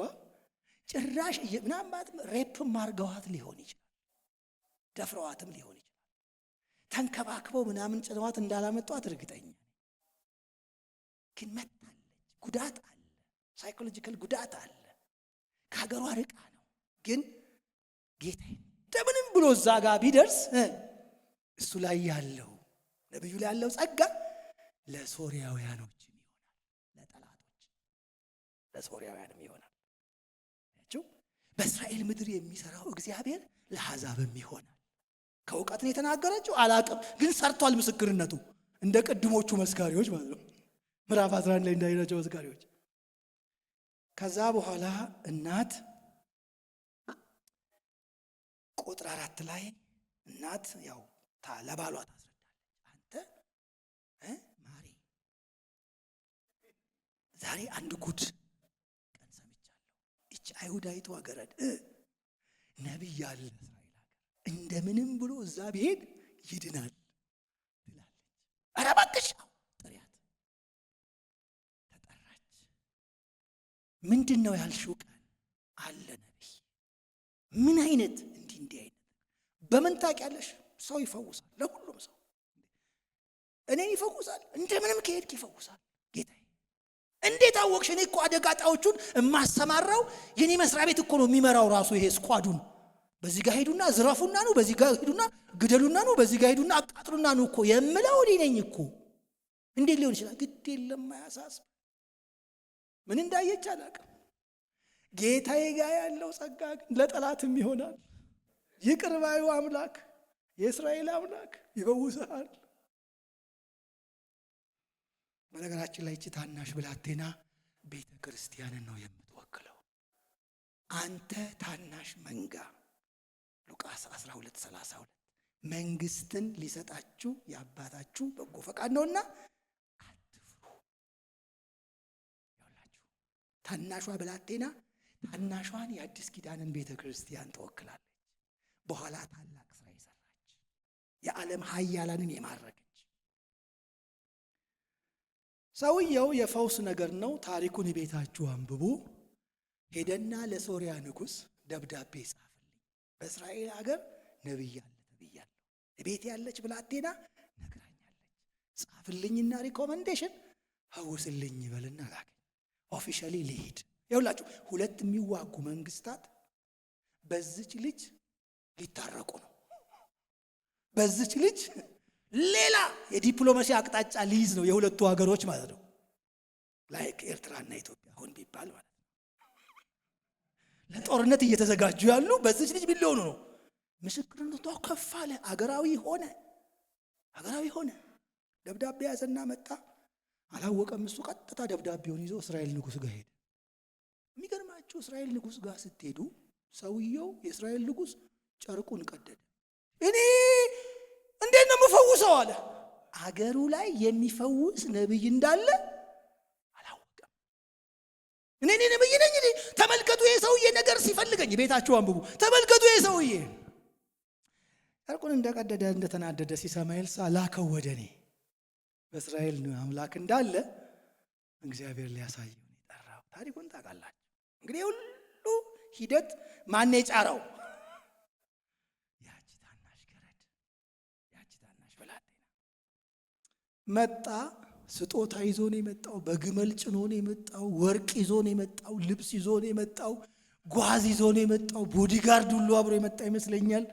ጭራሽ ምናልባት ሬፕም አድርገዋት ሊሆን ይችላል፣ ደፍረዋትም ሊሆን ይችላል። ተንከባክበው ምናምን ጭነዋት እንዳላመጧት እርግጠኛ። ግን መጣለች። ጉዳት አለ፣ ሳይኮሎጂካል ጉዳት አለ። ከሀገሯ ርቃ ነው። ግን ጌታ እንደምንም ብሎ እዛ ጋር ቢደርስ እሱ ላይ ያለው ነቢዩ ላይ ያለው ጸጋ ለሶርያውያኖችም ይሆናል፣ ለጠላቶች ለሶርያውያንም ይሆናል። በእስራኤል ምድር የሚሰራው እግዚአብሔር ለአሕዛብም ይሆናል። ከእውቀት ነው የተናገረችው አላቅም፣ ግን ሰርቷል። ምስክርነቱ እንደ ቅድሞቹ መስካሪዎች ማለት ነው። ምዕራፍ 11 ላይ እንዳይናቸው መስካሪዎች። ከዛ በኋላ እናት ቁጥር 4 ላይ እናት ያው ለባሏ ታስረዳለች። አንተ ማሪ ዛሬ አንድ ጉድ አይሁዳይቱ ገረድ ነቢይ ያለ እስራኤል ሀገር እንደምንም ብሎ እዛ ቢሄድ ይድናል ትላለች። ኧረ እባክሽ ጥሪያት። ተጠራች። ምንድን ነው ያልሽው ቀን አለ ነቢይ። ምን አይነት እንዲህ አይነት በምን ታውቂያለሽ? ሰው ይፈውሳል፣ ለሁሉም ሰው እኔን ይፈውሳል። እንደምንም ከሄድክ ይፈውሳል ጌታ። እንዴት አወቅሽ? እኔ እኮ አደጋ ጣዮቹን የማሰማራው የኔ መስሪያ ቤት እኮ ነው የሚመራው ራሱ ይሄ ስኳዱን። በዚህ ጋር ሄዱና ዝረፉና ነው፣ በዚህ ጋር ሄዱና ግደሉና ነው፣ በዚህ ጋር ሄዱና አቃጥሉና ነው እኮ የምለው እኔ ነኝ እኮ። እንዴት ሊሆን ይችላል? ግድ የለም አያሳስብ። ምን እንዳየች አላውቅም። ጌታዬ ጋር ያለው ጸጋ ግን ለጠላትም ይሆናል። ይቅር ባዩ አምላክ፣ የእስራኤል አምላክ ይፈውሳል። በነገራችን ላይ እቺ ታናሽ ብላቴና ቤተ ክርስቲያንን ነው የምትወክለው። አንተ ታናሽ መንጋ ሉቃስ 12:32 መንግስትን ሊሰጣችሁ የአባታችሁ በጎ ፈቃድ ነውና አትፍሩ። ይኸውላችሁ ታናሿ ብላቴና ታናሿን የአዲስ ኪዳንን ቤተ ክርስቲያን ትወክላለች። በኋላ ታላቅ ስራ የሰራች የዓለም ኃያላንን የማረከች። ሰውየው የፈውስ ነገር ነው። ታሪኩን ቤታችሁ አንብቡ። ሄደና ለሶርያ ንጉሥ ደብዳቤ ጻፈልኝ፣ በእስራኤል ሀገር ነቢይ አለ ተብያለሁ፣ ቤት ያለች ብላቴና ነግራኛለች፣ ጻፍልኝና ሪኮመንዴሽን ፈውስልኝ ይበልና ላከኝ። ኦፊሻሊ ልሂድ። ይኸውላችሁ ሁለት የሚዋጉ መንግስታት በዚች ልጅ ሊታረቁ ነው። በዚች ልጅ ሌላ የዲፕሎማሲ አቅጣጫ ሊይዝ ነው የሁለቱ ሀገሮች ማለት ነው። ላይክ ኤርትራና ኢትዮጵያ አሁን ቢባል ማለት ነው። ለጦርነት እየተዘጋጁ ያሉ በዚች ልጅ ቢሊዮኑ ነው። ምስክርነቷ ከፍ አለ። አገራዊ ሆነ። ደብዳቤ ያዘና መጣ። አላወቀም እሱ። ቀጥታ ደብዳቤውን ይዞ እስራኤል ንጉሥ ጋር ሄደ። የሚገርማችሁ እስራኤል ንጉሥ ጋር ስትሄዱ ሰውየው የእስራኤል ንጉሥ ጨርቁን ቀደደ። እኔ እንዴት ነው የምፈውሰው አለ። አገሩ ላይ የሚፈውስ ነብይ እንዳለ አላወቀም። እኔ ነብይ ነኝ። ተመልከቱ ይሄ ሰውዬ ነገር ሲፈልገኝ፣ ቤታችሁ አንብቡ። ተመልከቱ ይሄ ሰውዬ ጨርቁን እንደቀደደ እንደተናደደ ሲሰማ ኤልሳዕ ላከው ወደ እኔ። በእስራኤል አምላክ እንዳለ እግዚአብሔር ሊያሳየው የጠራው። ታሪኩን ታውቃላችሁ እንግዲህ። ሁሉ ሂደት ማን የጫረው? ያቺ ታናሽ ገረድ፣ ያቺ ታናሽ ብላቴና መጣ። ስጦታ ይዞ ነው የመጣው። በግመል ጭኖ ነው የመጣው። ወርቅ ይዞ ነው የመጣው። ልብስ ይዞ ነው የመጣው። ጓዝ ይዞ ነው የመጣው። ቦዲጋርድ ሁሉ አብሮ የመጣ ይመስለኛል።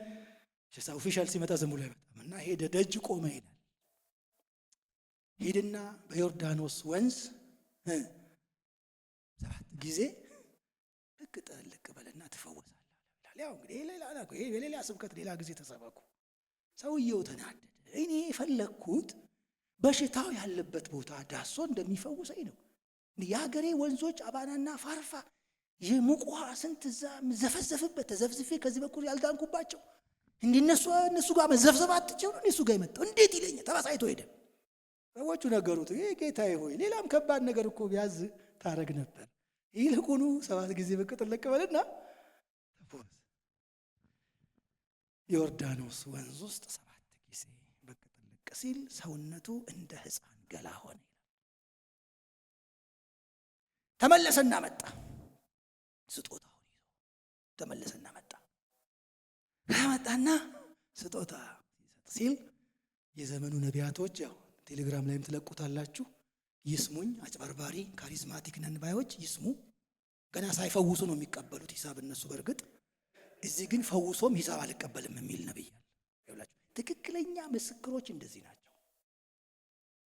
ኦፊሻል ሲመጣ ዝም ብሎ አይመጣም። እና ሄደ፣ ደጅ ቆመ። ሄድና በዮርዳኖስ ወንዝ 7 ጊዜ ልክ ጠልቅ በልና ትፈወሳለህ። ያው እንግዲህ ሌላ ስብከት ሌላ ጊዜ ተሰበኩ። ሰውየው ተናደደ። እኔ የፈለግኩት በሽታው ያለበት ቦታ ዳሶ እንደሚፈውሰኝ ነው። የሀገሬ ወንዞች አባናና ፋርፋ የሙቅ ውሃ ስንት እዛ ዘፈዘፍበት ተዘፍዝፌ ከዚህ በኩል ያልዳንኩባቸው እንዲነሱ እነሱ ጋር መዘፍዘፍ አትችሉ ነው እሱ ጋር የመጣው እንዴት ይለኛል። ተባሳይቶ ሄደ። ሰዎቹ ነገሩት፣ ይሄ ጌታዬ ሆይ ሌላም ከባድ ነገር እኮ ቢያዝ ታረግ ነበር። ይልቁኑ 7 ጊዜ ብቅ ጥልቅ በልና ተፈወስ። ዮርዳኖስ ወንዝ ውስጥ 7 ጊዜ ብቅ ጥልቅ ሲል ሰውነቱ እንደ ሕፃን ገላ ሆነ። ተመለሰና መጣ። ስጦታውን ይዞ ተመለሰና መጣ። ስጦታ ሲል የዘመኑ ነቢያቶች ያው ቴሌግራም ላይም ትለቁታላችሁ፣ ይስሙኝ፣ አጭበርባሪ ካሪዝማቲክ ነን ባዮች ይስሙ። ገና ሳይፈውሱ ነው የሚቀበሉት ሂሳብ እነሱ። በእርግጥ እዚህ ግን ፈውሶም ሂሳብ አልቀበልም የሚል ነብይ አለ። ትክክለኛ ምስክሮች እንደዚህ ናቸው።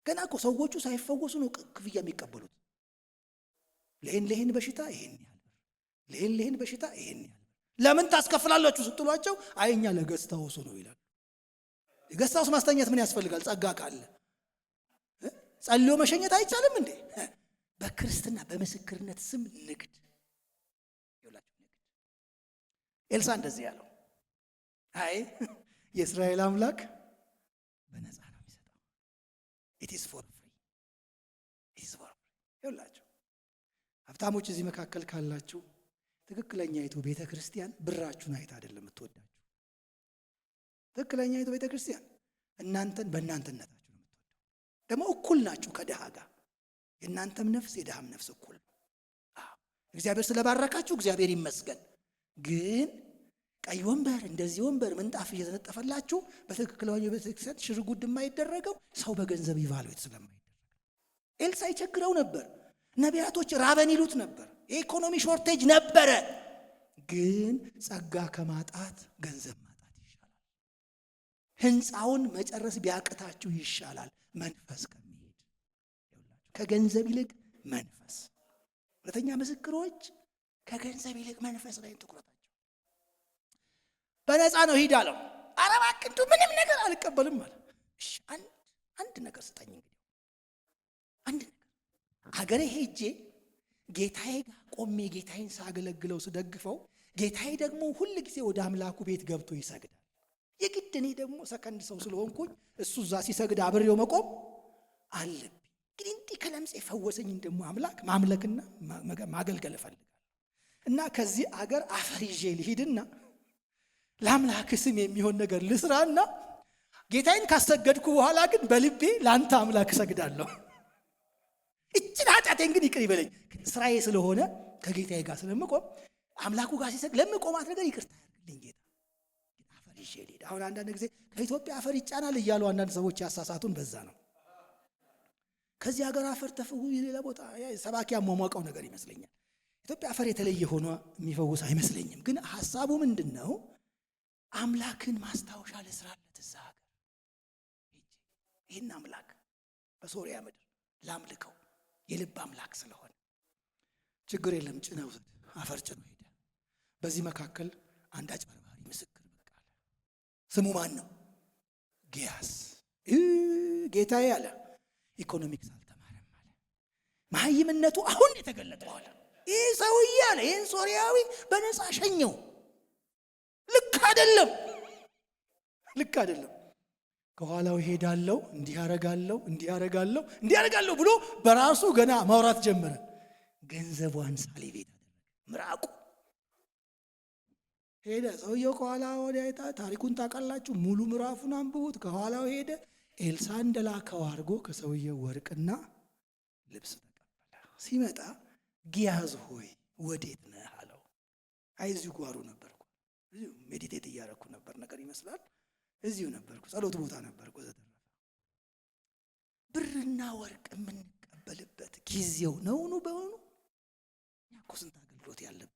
ገና እኮ ሰዎቹ ሳይፈወሱ ነው ክፍያ የሚቀበሉት። ለይህን በሽታ ይሄን ያህል፣ ለይህን በሽታ ይሄን ያህል ለምን ታስከፍላላችሁ ስትሏቸው አይኛ ለገስታውሱ ነው ይላል። የገስታውስ ማስተኛት ምን ያስፈልጋል? ጸጋ ካለ ጸልዮ መሸኘት አይቻልም እንዴ? በክርስትና በምስክርነት ስም ንግድ ይላችሁ። ንግድ ኤልሳዕ እንደዚህ ያለው አይ የእስራኤል አምላክ በነፃ ነው የሚሰጠው። it is for free ይላችሁ። ሀብታሞች እዚህ መካከል ካላችሁ ትክክለኛይቱ ቤተ ክርስቲያን ብራችሁን አይታ አይደለም የምትወዳችሁ። ትክክለኛይቱ ቤተ ክርስቲያን እናንተን በእናንተነታችሁ ነው የምትወደው። ደግሞ እኩል ናችሁ ከድሃ ጋር። የእናንተም ነፍስ የድሃም ነፍስ እኩል ነው። እግዚአብሔር ስለባረካችሁ እግዚአብሔር ይመስገን። ግን ቀይ ወንበር እንደዚህ ወንበር ምንጣፍ እየተነጠፈላችሁ በትክክለኛው ቤተ ክርስቲያን ሽርጉድ የማይደረገው ሰው በገንዘብ ይቫሉዌት ስለማይደረግ። ኤልሳዕ ይቸግረው ነበር። ነቢያቶች ራበን ይሉት ነበር። የኢኮኖሚ ሾርቴጅ ነበረ። ግን ጸጋ ከማጣት ገንዘብ ማጣት ይሻላል። ህንፃውን መጨረስ ቢያቅታችሁ ይሻላል መንፈስ ከሚሄድ። ከገንዘብ ይልቅ መንፈስ። ሁለተኛ ምስክሮች ከገንዘብ ይልቅ መንፈስ ላይ ትኩረታቸው። በነፃ ነው ሂድ አለው። ኧረ እባክህ እንደው ምንም ነገር አልቀበልም አለ። እሺ አንድ ነገር ስጠኝ እንግዲህ አንድ ነገር። ሀገሬ ሄጄ ጌታዬ ጋር ቆሜ ጌታዬን ሳገለግለው ስደግፈው፣ ጌታዬ ደግሞ ሁል ጊዜ ወደ አምላኩ ቤት ገብቶ ይሰግዳል። የግድ እኔ ደግሞ ሰከንድ ሰው ስለሆንኩኝ እሱ እዛ ሲሰግድ አብሬው መቆም አለብኝ። እንግዲህ እንዲህ ከለምጽ የፈወሰኝን ደግሞ አምላክ ማምለክና ማገልገል እፈልጋለሁ እና ከዚህ አገር አፈር ይዤ ልሂድና ለአምላክ ስም የሚሆን ነገር ልስራና ጌታዬን ካሰገድኩ በኋላ ግን በልቤ ለአንተ አምላክ እሰግዳለሁ። እችን ኃጢአቴን ግን ይቅር ይበለኝ። ስራዬ ስለሆነ ከጌታዬ ጋር ስለምቆም አምላኩ ጋር ሲሰግ ለምቆማት ነገር ይቅርታ ያድርግልኝ ጌታ። አፈር ይዤ ልሂድ። አሁን አንዳንድ ጊዜ ከኢትዮጵያ አፈር ይጫናል እያሉ አንዳንድ ሰዎች ያሳሳቱን በዛ ነው። ከዚህ ሀገር አፈር ተፈው ሌላ ቦታ ሰባኪ ያሟሟቀው ነገር ይመስለኛል። ኢትዮጵያ አፈር የተለየ ሆኖ የሚፈውስ አይመስለኝም። ግን ሐሳቡ ምንድነው? አምላክን ማስታወሻ ለስራለት እዛ ሀገር ይህን አምላክ በሶሪያ ምድር ላምልከው የልብ አምላክ ስለሆነ ችግር የለም ጭነው አፈር ጭኖ ሄደ። በዚህ መካከል አንድ አጭበርባሪ ምስክር ብቅ አለ። ስሙ ማን ነው? ጊያዝ። ጌታዬ አለ ኢኮኖሚክስ አልተማረም አለ። መሀይምነቱ አሁን የተገለጠው አለ። ይህ ሰውዬ አለ ይህን ሶሪያዊ በነፃ ሸኘው። ልክ አይደለም፣ ልክ አይደለም። ከኋላው ሄዳለሁ፣ እንዲህ ያረጋለሁ ብሎ በራሱ ገና ማውራት ጀመረ። ገንዘቧን ሳሊቤት አደረገ። ምራቁ ሄደ። ሰውየው ከኋላ ወዲያ ታሪኩን ታውቃላችሁ። ሙሉ ምዕራፉን አንብቡት። ከኋላው ሄደ። ኤልሳ እንደላከው አድርጎ ከሰውየው ወርቅና ልብስ ተቀበለ። ሲመጣ ጊያዝ ሆይ ወዴት ነህ አለው። እዚሁ ጓሮ ነበርኩ፣ እዚሁ ሜዲቴት እያደረኩ ነበር። ነገር ይመስላል እዚሁ ነበርኩ፣ ጸሎት ቦታ ነበርኩ። ዘተረፈ ብርና ወርቅ የምንቀበልበት ጊዜው ነውኑ በሆኑ እኛ እኮ ስንት አገልግሎት ያለብን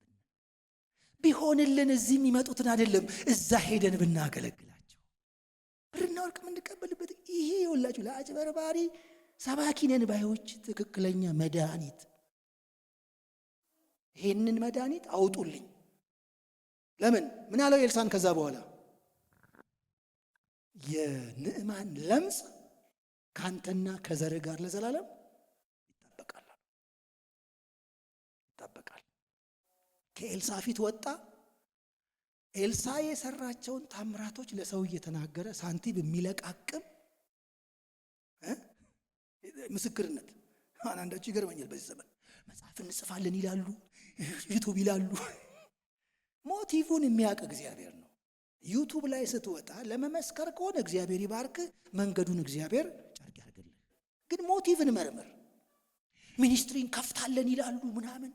ቢሆንልን እዚህ የሚመጡትን አይደለም እዛ ሄደን ብናገለግላቸው ብርና ወርቅ የምንቀበልበት ይሄ ይኸውላችሁ ለአጭበርባሪ ሰባኪ ነን ባዮች ትክክለኛ መድኃኒት። ይሄንን መድኃኒት አውጡልኝ። ለምን ምን አለው ኤልሳን? ከዛ በኋላ የንዕማን ለምጽ ካንተና ከዘር ጋር ለዘላለም ይጣበቃል። ከኤልሳ ፊት ወጣ። ኤልሳ የሰራቸውን ታምራቶች ለሰው እየተናገረ ሳንቲም የሚለቃቅም ምስክርነት። አንዳንዶች ይገርመኛል። በዚህ ዘመን መጽሐፍ እንጽፋለን ይላሉ፣ ዩቱብ ይላሉ። ሞቲቭን የሚያውቅ እግዚአብሔር ነው። ዩቱብ ላይ ስትወጣ ለመመስከር ከሆነ እግዚአብሔር ይባርክ፣ መንገዱን እግዚአብሔር ጨርቅ ያርግልህ። ግን ሞቲቭን መርምር። ሚኒስትሪን ከፍታለን ይላሉ ምናምን፣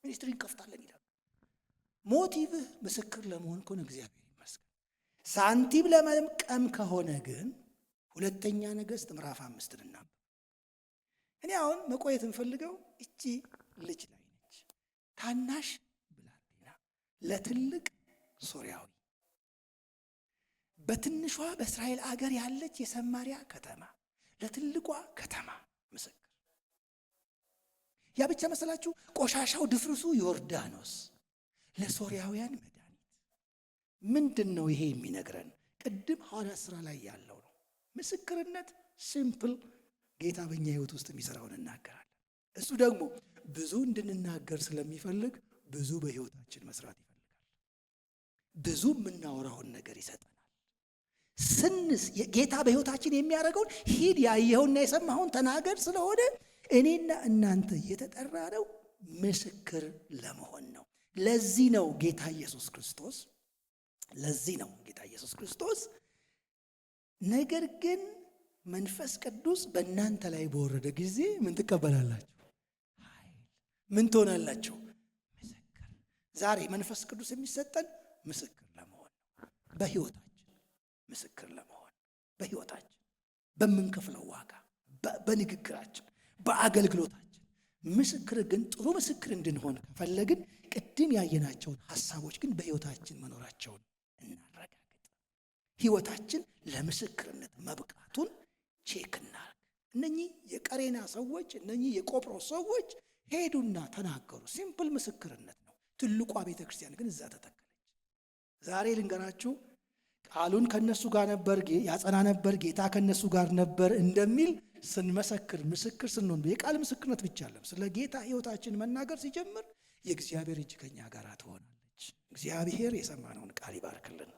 ሚኒስትሪን ከፍታለን ይላሉ። ሞቲቭህ ምስክር ለመሆን ከሆነ እግዚአብሔር ይመስገን። ሳንቲም ለመልቀም ከሆነ ግን ሁለተኛ ነገሥት ምዕራፍ 5 እናንብ። እኔ አሁን መቆየት እንፈልገው እቺ ልጅ ላይ ነች። ታናሽ ብላቴና ለትልቅ ሶሪያዊ በትንሿ በእስራኤል አገር ያለች የሰማሪያ ከተማ ለትልቋ ከተማ ምስክር። ያ ብቻ መሰላችሁ? ቆሻሻው ድፍርሱ ዮርዳኖስ ለሶሪያውያን መድኃኒት። ምንድን ነው ይሄ የሚነግረን? ቅድም ሐዋርያት ሥራ ላይ ያለው ነው። ምስክርነት ሲምፕል፣ ጌታ በእኛ ሕይወት ውስጥ የሚሰራውን እናገራለን። እሱ ደግሞ ብዙ እንድንናገር ስለሚፈልግ ብዙ በሕይወታችን መስራት ይፈልጋል። ብዙ የምናወራውን ነገር ይሰጠናል። ጌታ በሕይወታችን የሚያደርገውን ሂድ ያየኸውና የሰማኸውን ተናገር ስለሆነ እኔና እናንተ የተጠራነው ምስክር ለመሆን ነው። ለዚህ ነው ጌታ ኢየሱስ ክርስቶስ ነገር ግን መንፈስ ቅዱስ በእናንተ ላይ በወረደ ጊዜ ምን ትቀበላላችሁ? ኃይል። ምን ትሆናላችሁ? ምስክር። ዛሬ መንፈስ ቅዱስ የሚሰጠን ምስክር ለመሆን ነው። በሕይወታችን ምስክር ለመሆን በሕይወታችን በምንከፍለው ዋጋ፣ በንግግራችን፣ በአገልግሎታችን ምስክር። ግን ጥሩ ምስክር እንድንሆን ከፈለግን ቅድም ያየናቸውን ሐሳቦች ግን በሕይወታችን መኖራቸውን እናረጋግጥ። ሕይወታችን ለምስክርነት መብቃቱን ቼክ እናርግ። እነኚህ የቀሬና ሰዎች፣ እነኚህ የቆጵሮስ ሰዎች ሄዱና ተናገሩ። ሲምፕል ምስክርነት ነው። ትልቋ ቤተ ክርስቲያን ግን እዛ ተተከለች። ዛሬ ልንገራችሁ፣ ቃሉን ከነሱ ጋር ነበር ያጸና ነበር፣ ጌታ ከነሱ ጋር ነበር እንደሚል ስንመሰክር ምስክር ስንሆን የቃል ምስክርነት ብቻ አለም ስለ ጌታ ሕይወታችን መናገር ሲጀምር የእግዚአብሔር እጅ ከኛ ጋር ትሆናለች። እግዚአብሔር የሰማነውን ቃል ይባርክልን።